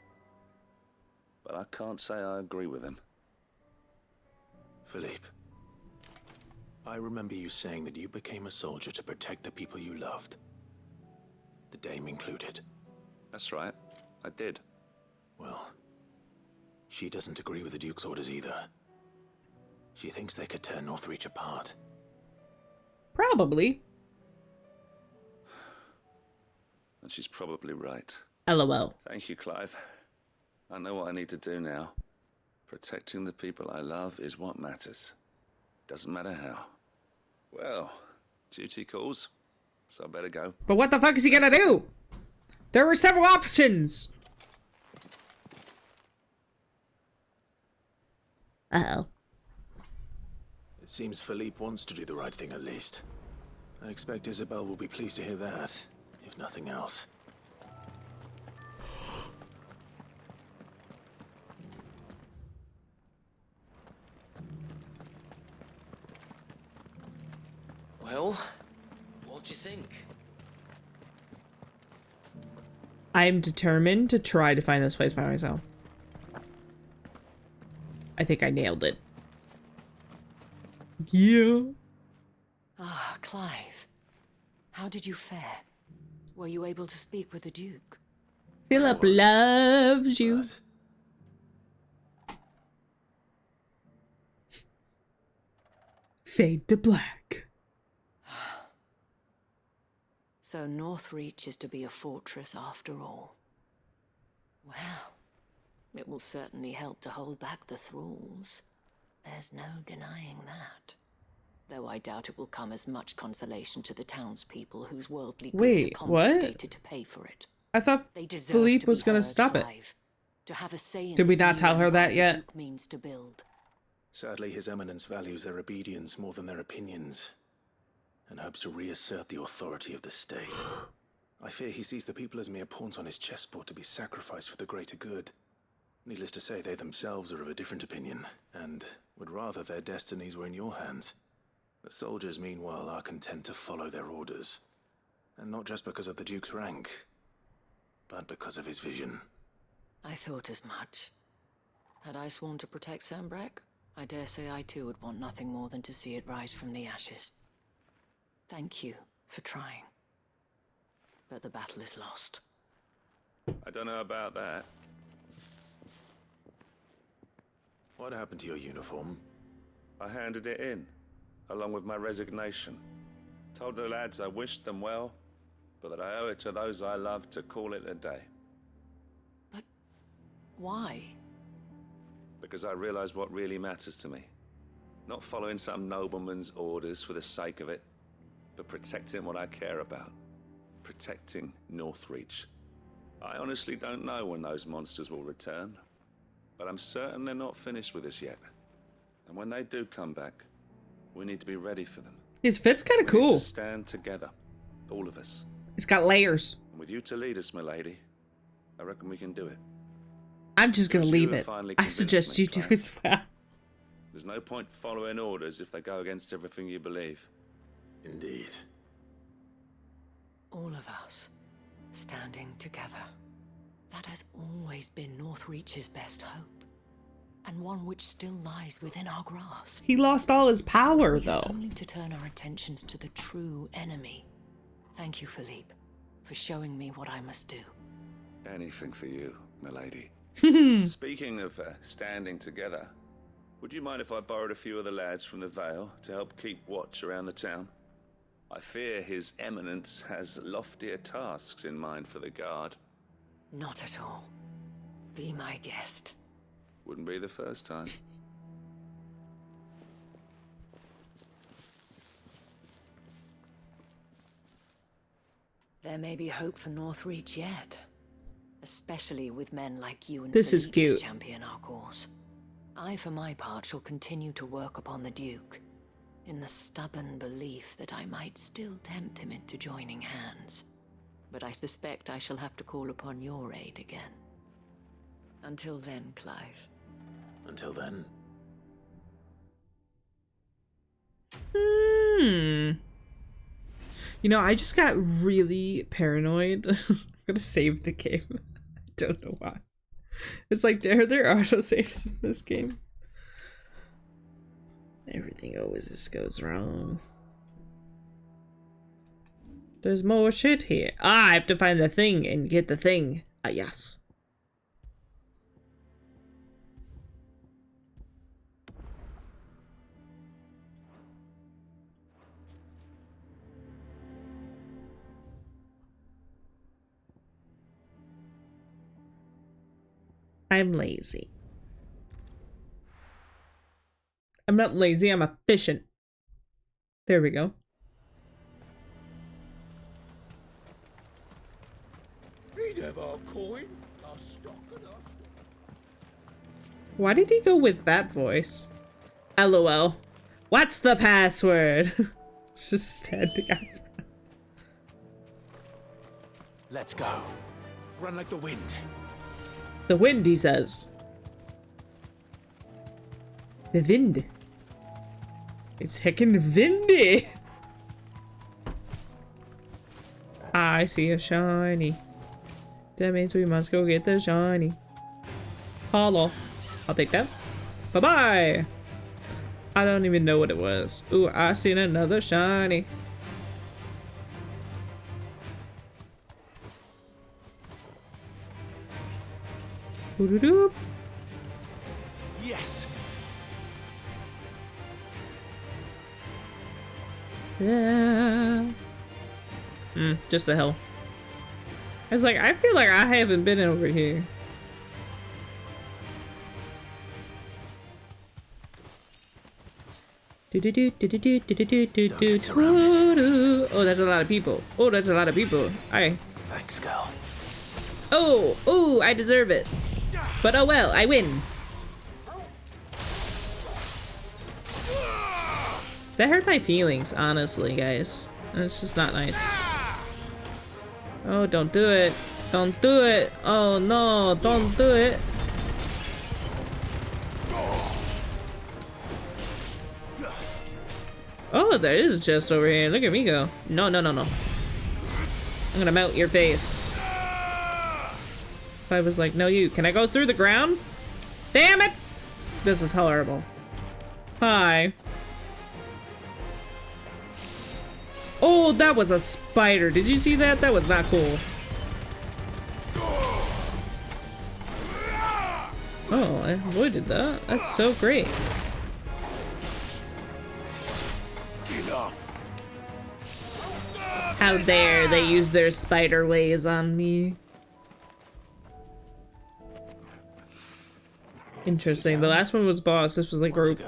But I can't say I agree with him. Philippe, I remember you saying that you became a soldier to protect the people you loved. The Dame included. That's right, I did. Well, she doesn't agree with the Duke's orders either. She thinks they could tear Northreach apart. Probably. And she's probably right. LOL. Thank you, Clive. I know what I need to do now. Protecting the people I love is what matters. Doesn't matter how. Well, duty calls, so I better go. But what the fuck is he gonna do? There were several options. Uh-oh. It seems Philippe wants to do the right thing at least. I expect Isabel will be pleased to hear that, if nothing else. Well, what do you think? I'm determined to try to find this place by myself. I think I nailed it. Yeah. Ah, Clive. How did you fare? Were you able to speak with the Duke? Philip loves you. Fade to black. So Northreach is to be a fortress after all. Well, it will certainly help to hold back the thralls. There's no denying that. Though I doubt it will come as much consolation to the townspeople whose worldly goods are confiscated to pay for it. I thought They deserve Philippe to be was gonna heard, stop it. Clive, to have a say in Did we this not new tell her that empire yet? the Duke means to build. Sadly, His Eminence values their obedience more than their opinions, and hopes to reassert the authority of the state. I fear he sees the people as mere pawns on his chessboard to be sacrificed for the greater good. Needless to say, they themselves are of a different opinion, and would rather their destinies were in your hands. The soldiers, meanwhile, are content to follow their orders. And not just because of the Duke's rank, but because of his vision. I thought as much. Had I sworn to protect Sambrek, I dare say I too would want nothing more than to see it rise from the ashes. Thank you for trying. But the battle is lost. I don't know about that. What happened to your uniform? I handed it in, along with my resignation. Told the lads I wished them well, but that I owe it to those I love to call it a day. Why? Because I realize what really matters to me. Not following some nobleman's orders for the sake of it, but protecting what I care about. Protecting Northreach. I honestly don't know when those monsters will return, but I'm certain they're not finished with us yet. And when they do come back, we need to be ready for them. His fit's kind of We need cool. to stand together, all of us. It's got layers. And with you to lead us, milady, I reckon we can do it. I'm just gonna Because leave you have it. finally I convinced suggest me, you do Clive. as well. There's no point following orders if they go against everything you believe. Indeed. All of us, standing together. That has always been Northreach's best hope. And one which still lies within our grasp. He lost all his power, We have though. only to turn our attentions to the true enemy. Thank you, Philippe, for showing me what I must do. Anything for you, milady. Speaking of standing together, would you mind if I borrowed a few of the lads from the Vale to help keep watch around the town? I fear His Eminence has loftier tasks in mind for the guard. Not at all. Be my guest. Wouldn't be the first time. There may be hope for Northreach yet. Especially with men like you and This is Philippe cute. to champion our cause. I, for my part, shall continue to work upon the Duke, in the stubborn belief that I might still tempt him into joining hands. but I suspect I shall have to call upon your aid again. Until then, Clive. Until then. You know, I just got really paranoid. I'm gonna save the game. I don't know why. It's like, are there autosaves in this game? Everything always just goes wrong. There's more shit here. Ah, I have to find the thing and get the thing. Ah, yes. I'm lazy. I'm not lazy, I'm efficient. There we go. Why did he go with that voice? LOL. What's the password? It's just standing up. Let's go. Run like the wind. The wind, he says. The wind. It's heckin' windy. I see a shiny. That means we must go get the shiny. Hello. I'll take that. Bye-bye. I don't even know what it was. Ooh, I seen another shiny. Doo-doo-doo. Yes. Yeah. Just the hill. I was like, I feel like I haven't been over here. Oh, that's a lot of people. Oh, that's a lot of people. Alright. Thanks, girl. Oh, I deserve it. But oh well, I win. That hurt my feelings, honestly, guys. It's just not nice. Oh, don't do it. Don't do it. Oh no, don't do it. Oh, there is a chest over here. Look at me go. No, no, no, no. I'm gonna melt your face. I was like, no, you. Can I go through the ground? Damn it! This is horrible. Hi. Oh, that was a spider. Did you see that? That was not cool. Oh, I avoided that. That's so great. How dare they use their spider ways on me. Interesting. The last one was boss. This was like group.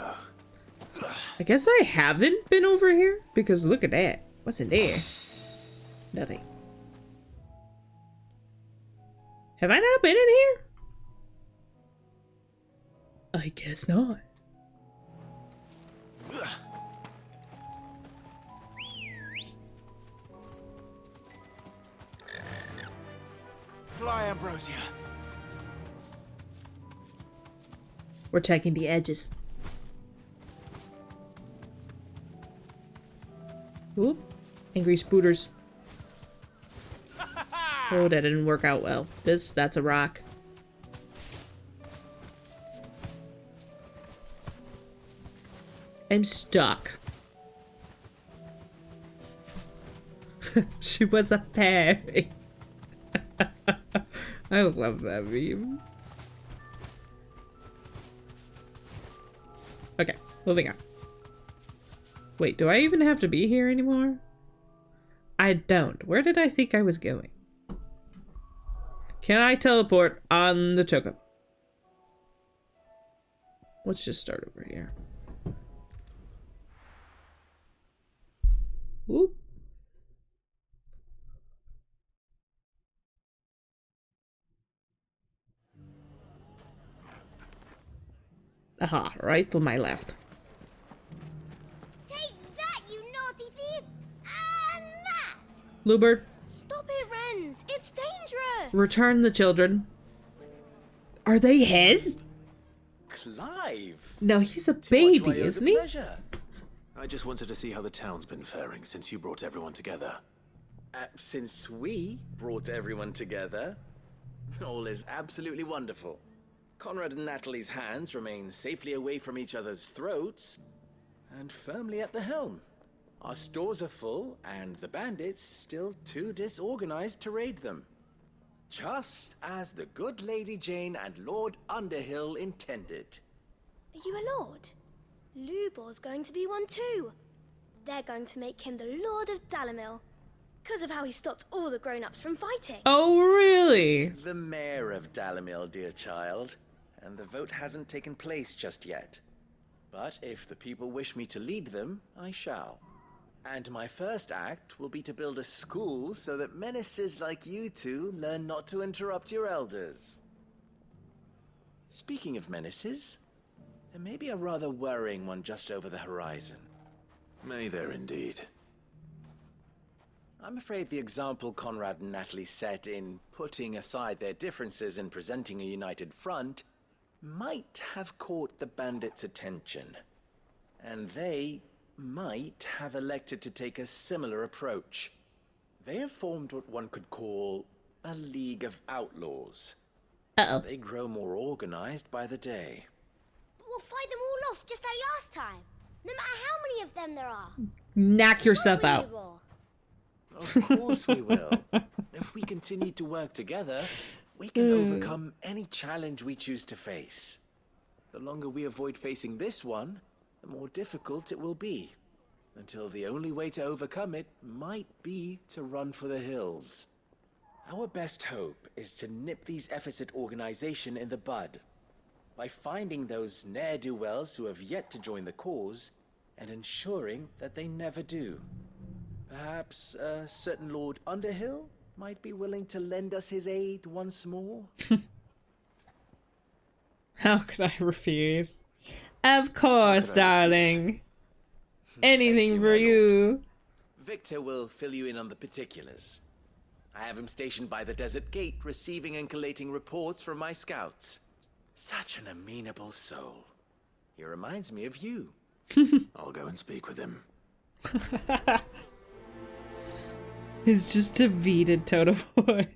I guess I haven't been over here because look at that. What's in there? Nothing. Have I not been in here? I guess not. Fly, Ambrosia. We're checking the edges. Oop. Angry spooters. Oh, that didn't work out well. That's a rock. I'm stuck. She was a fairy. I love that meme. Okay, moving on. Wait, do I even have to be here anymore? I don't. Where did I think I was going? Can I teleport on the chocobo? Let's just start over here. Whoop. Aha, right to my left. Take that, you naughty thief! And that! Bluebird. Stop it, Ren! Return the children. Are they his? Clive! No, he's a baby, isn't he? I just wanted to see how the town's been faring since you brought everyone together. Since we brought everyone together, all is absolutely wonderful. Conrad and Natalie's hands remain safely away from each other's throats and firmly at the helm. Our stores are full, and the bandits still too disorganized to raid them. Just as the good Lady Jane and Lord Underhill intended. Are you a lord? Lubor's going to be one too. They're going to make him the Lord of Dalamil, because of how he stopped all the grown-ups from fighting. Oh, really? It's the mayor of Dalamil, dear child, and the vote hasn't taken place just yet. But if the people wish me to lead them, I shall. And my first act will be to build a school so that menaces like you two learn not to interrupt your elders. Speaking of menaces, there may be a rather worrying one just over the horizon. May there indeed. I'm afraid the example Conrad and Natalie set in putting aside their differences and presenting a united front might have caught the bandits' attention. And they might have elected to take a similar approach. They have formed what one could call a League of Outlaws. Uh-oh. They grow more organized by the day. But we'll fight them all off just like last time, no matter how many of them there are. Knock yourself out. Of course we will. If we continue to work together, we can overcome any challenge we choose to face. The longer we avoid facing this one, the more difficult it will be, until the only way to overcome it might be to run for the hills. Our best hope is to nip these efforts at organization in the bud, by finding those ne'er-do-wells who have yet to join the cause, and ensuring that they never do. Perhaps a certain Lord Underhill might be willing to lend us his aid once more? How could I refuse? Of course, darling. Anything for you. Victor will fill you in on the particulars. I have him stationed by the desert gate, receiving and collating reports from my scouts. Such an amenable soul. He reminds me of you. I'll go and speak with him. He's just a vetoed tone of voice.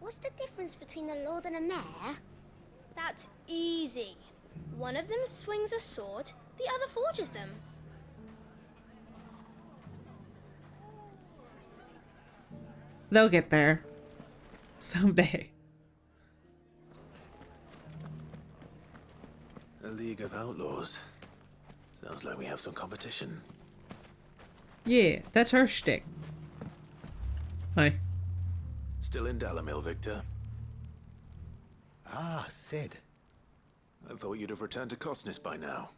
What's the difference between a lord and a mayor? That's easy. One of them swings a sword, the other forges them. They'll get there. Someday. A League of Outlaws. Sounds like we have some competition. Yeah, that's her shtick. Hi. Still in Dalamil, Victor? Ah, Sid. I thought you'd have returned to Cosnes by now.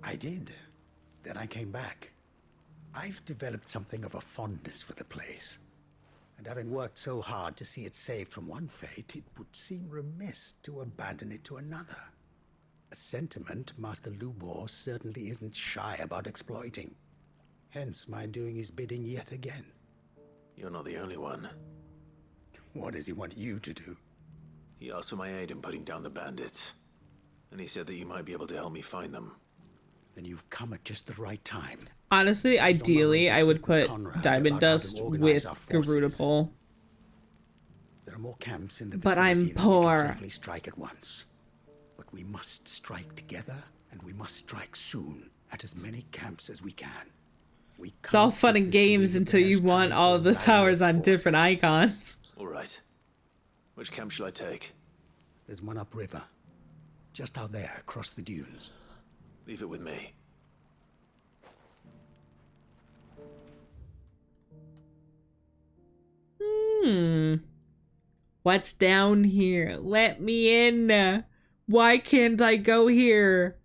I did. Then I came back. I've developed something of a fondness for the place. And having worked so hard to see it saved from one fate, it would seem remiss to abandon it to another. A sentiment Master Lubor certainly isn't shy about exploiting. Hence my doing his bidding yet again. You're not the only one. What does he want you to do? He asked for my aid in putting down the bandits. And he said that you might be able to help me find them. Then you've come at just the right time. Honestly, ideally, I would put Diamond Dust with Garuda Pole. There are more camps in the but vicinity I'm than we poor. can safely strike at once. But we must strike together, and we must strike soon at as many camps as we can. It's all fun and games until you want all of the powers on different icons. All right. Which camp shall I take? There's one upriver. Just out there, across the dunes. Leave it with me. What's down here? Let me in. Why can't I go here?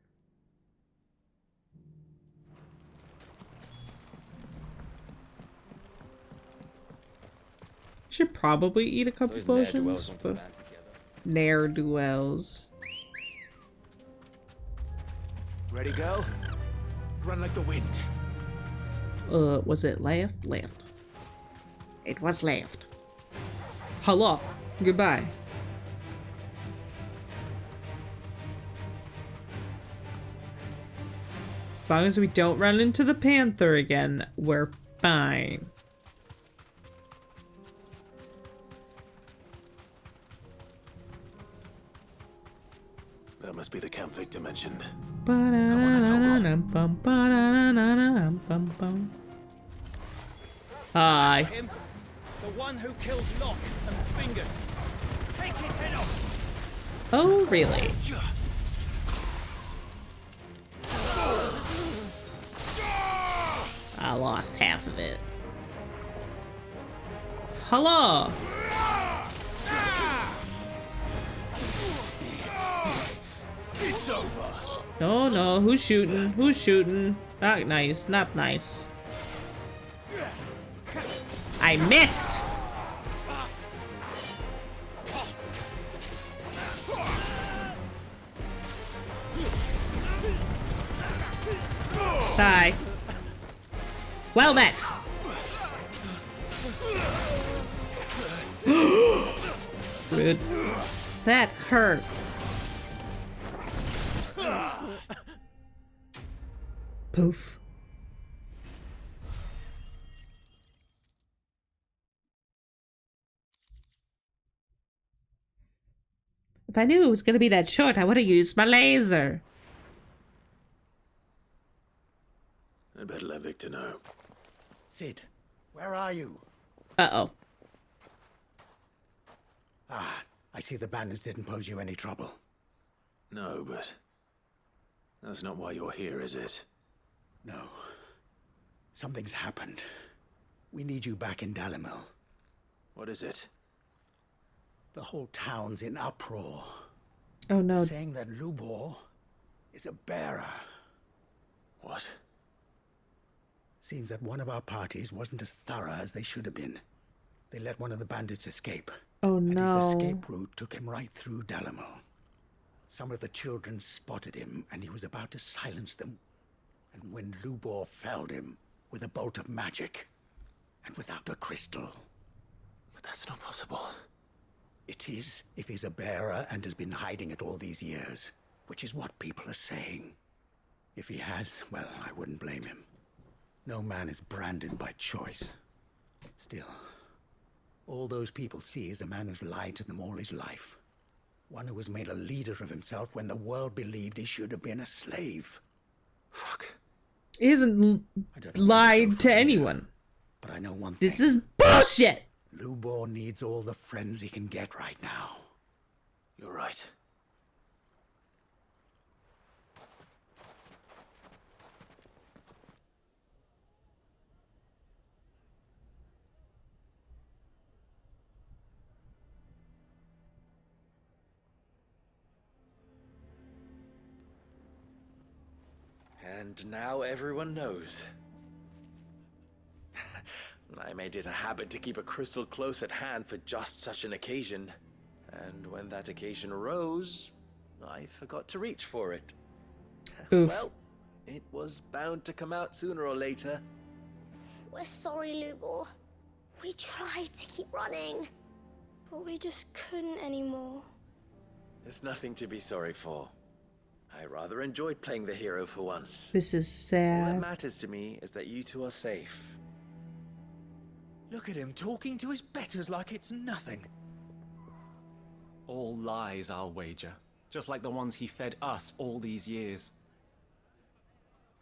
Should probably eat a couple potions. Ne'er-do-wells. Ready, go? Run like the wind. Was it left? Left. It was left. Hello. Goodbye. As long as we don't run into the panther again, we're fine. That must be the camp Victor mentioned. Hi. Him, the one who killed Locke and Fingers. Take his head off. Oh, really? I lost half of it. Hello. It's over. No, no. Who's shooting? Who's shooting? Not nice. Not nice. I missed. Die. Well met. Rude. That hurt. Poof. If I knew it was gonna be that short, I would have used my laser. I'd better let Victor know. Sid, where are you? Uh-oh. Ah, I see the bandits didn't pose you any trouble. No, but that's not why you're here, is it? No. Something's happened. We need you back in Dalimil. What is it? The whole town's in uproar. Oh no. They're saying that Lubor is a bearer. What? Seems that one of our parties wasn't as thorough as they should have been. They let one of the bandits escape. Oh and no. his escape route took him right through Dalimil. Some of the children spotted him, and he was about to silence them. And when Lubor felled him with a bolt of magic, and without a crystal. But that's not possible. It is, if he's a bearer and has been hiding it all these years, which is what people are saying. If he has, well, I wouldn't blame him. No man is branded by choice. Still, all those people see is a man who's lied to them all his life. One who has made a leader of himself when the world believed he should have been a slave. Fuck. He hasn't lied to anyone. But I know one thing. This is bullshit! Lubor needs all the friends he can get right now. You're right. And now everyone knows. I made it a habit to keep a crystal close at hand for just such an occasion. And when that occasion arose, I forgot to reach for it. Oof. Well, it was bound to come out sooner or later. We're sorry, Lubor. We tried to keep running, but we just couldn't anymore. There's nothing to be sorry for. I rather enjoyed playing the hero for once. This is All sad. that matters to me is that you two are safe. Look at him talking to his betters like it's nothing. All lies, I'll wager. Just like the ones he fed us all these years.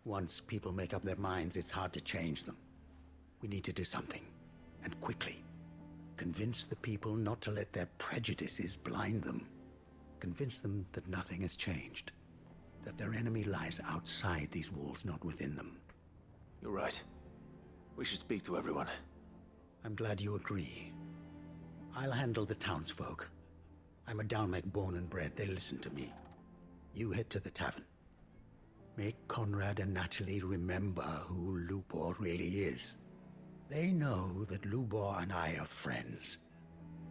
Once people make up their minds, it's hard to change them. We need to do something, and quickly. Convince the people not to let their prejudices blind them. Convince them that nothing has changed. That their enemy lies outside these walls, not within them. You're right. We should speak to everyone. I'm glad you agree. I'll handle the townsfolk. I'm a Dalmec born and bred. They listen to me. You head to the tavern. Make Conrad and Natalie remember who Lubor really is. They know that Lubor and I are friends.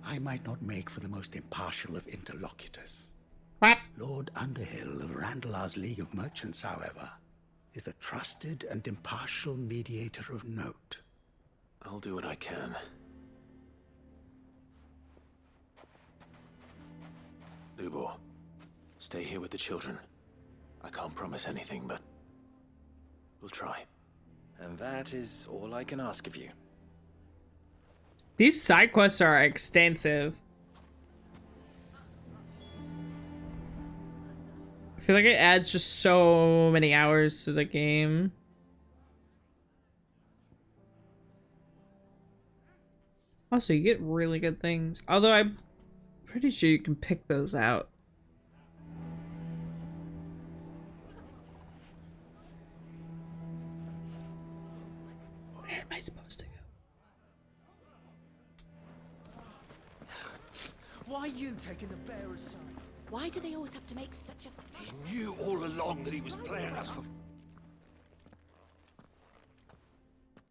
I might not make for the most impartial of interlocutors. What? Lord Underhill of Randalar's League of Merchants, however, is a trusted and impartial mediator of note. I'll do what I can. Lubor, stay here with the children. I can't promise anything, but we'll try. And that is all I can ask of you. These side quests are extensive. I feel like it adds just so many hours to the game. Also, you get really good things. Although I'm pretty sure you can pick those out. Where am I supposed to go? Why are you taking the bearer's side? Why do they always have to make such a... He knew all along that he was playing us for...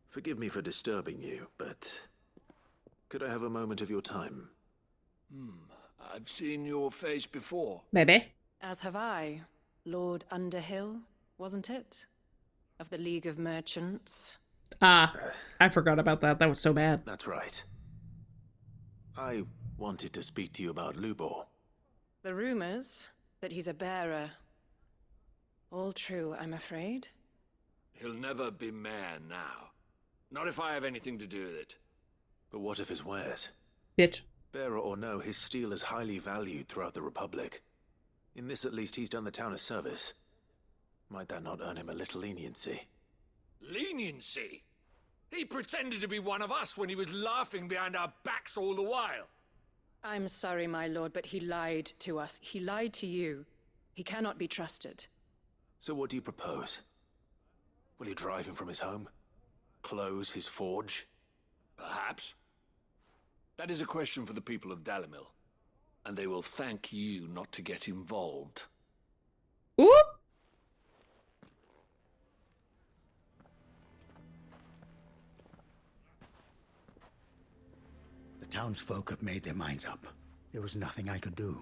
Forgive me for disturbing you, but could I have a moment of your time? I've seen your face before. Maybe. As have I. Lord Underhill, wasn't it? Of the League of Merchants. Ah, I forgot about that. That was so bad. That's right. I wanted to speak to you about Lubor. The rumors that he's a bearer. All true, I'm afraid. He'll never be mayor now. Not if I have anything to do with it. But what of his wares? Bitch. Bearer or no, his steel is highly valued throughout the Republic. In this at least he's done the town a service. Might that not earn him a little leniency? Leniency? He pretended to be one of us when he was laughing behind our backs all the while. I'm sorry, my lord, but he lied to us. He lied to you. He cannot be trusted. So what do you propose? Will you drive him from his home? Close his forge? Perhaps. That is a question for the people of Dalimil. And they will thank you not to get involved. Oop! The townsfolk have made their minds up. There was nothing I could do.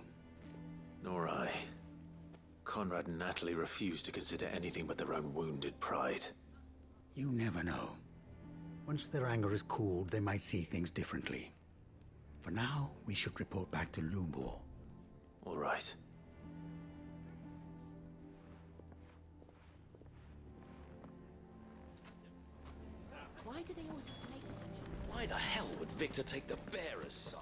Nor I. Conrad and Natalie refused to consider anything but their own wounded pride. You never know. Once their anger is cooled, they might see things differently. For now, we should report back to Lubor. All right. Why do they always have to make such a... Why the hell would Victor take the bearer's side?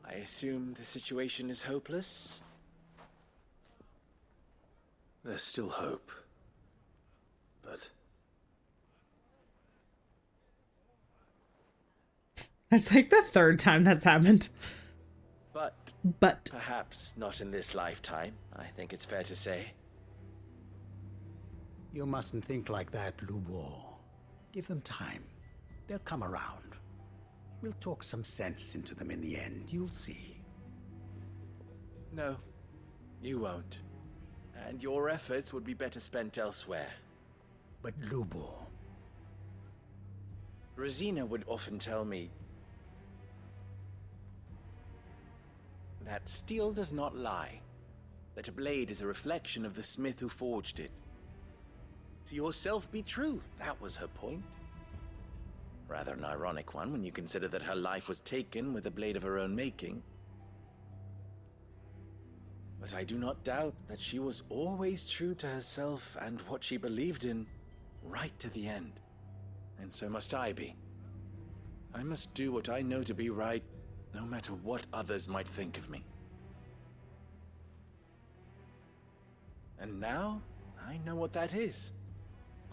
I assume the situation is hopeless? There's still hope. But... That's like the third time that's happened. But perhaps not in this lifetime, I think it's fair to say. You mustn't think like that, Lubor. Give them time. They'll come around. We'll talk some sense into them in the end, you'll see. No, you won't. And your efforts would be better spent elsewhere. But Lubor... Rosina would often tell me that steel does not lie, that a blade is a reflection of the smith who forged it. To yourself be true, that was her point. Rather an ironic one when you consider that her life was taken with a blade of her own making. But I do not doubt that she was always true to herself and what she believed in, right to the end. And so must I be. I must do what I know to be right, no matter what others might think of me. And now, I know what that is.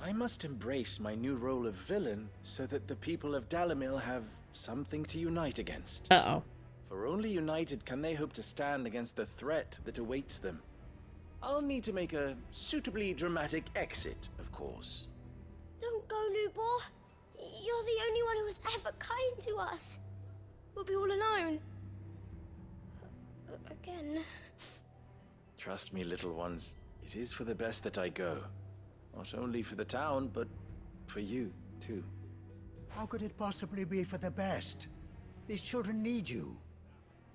I must embrace my new role of villain so that the people of Dalimil have something to unite against. Uh-oh. For only united can they hope to stand against the threat that awaits them. I'll need to make a suitably dramatic exit, of course. Don't go, Lubor. You're the only one who was ever kind to us. We'll be all alone. Again. Trust me, little ones. It is for the best that I go. Not only for the town, but for you, too. How could it possibly be for the best? These children need you.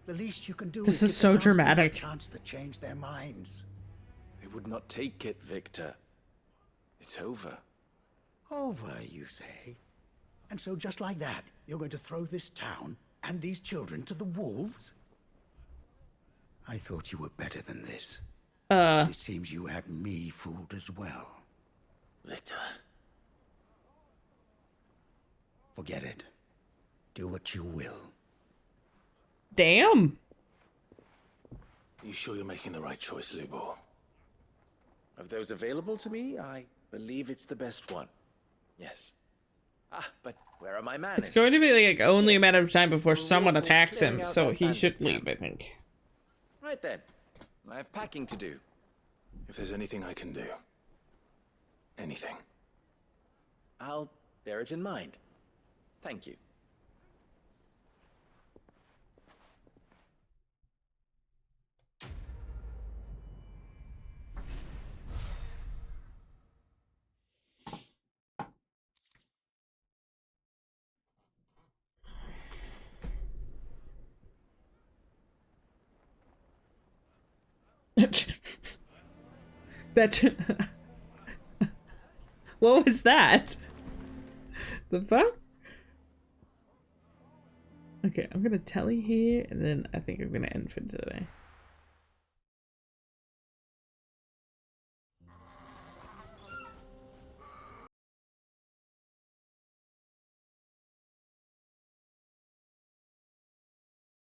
The least you can do This is is so give the townspeople dramatic. a chance to change their minds. They would not take it, Victor. It's over. Over, you say? And so just like that, you're going to throw this town and these children to the wolves? I thought you were better than this. Uh. But it seems you had me fooled as well. Victor. Forget it. Do what you will. Damn. You sure you're making the right choice, Lubor? Of those available to me, I believe it's the best one. Yes. Ah, but where are my manners? It's going to be like only a matter of time before someone attacks him, so he should leave, I think. Right then. I have packing to do. If there's anything I can do. Anything. I'll bear it in mind. Thank you. That. What was that? The fuck? Okay, I'm gonna tally here, and then I think I'm gonna end for today.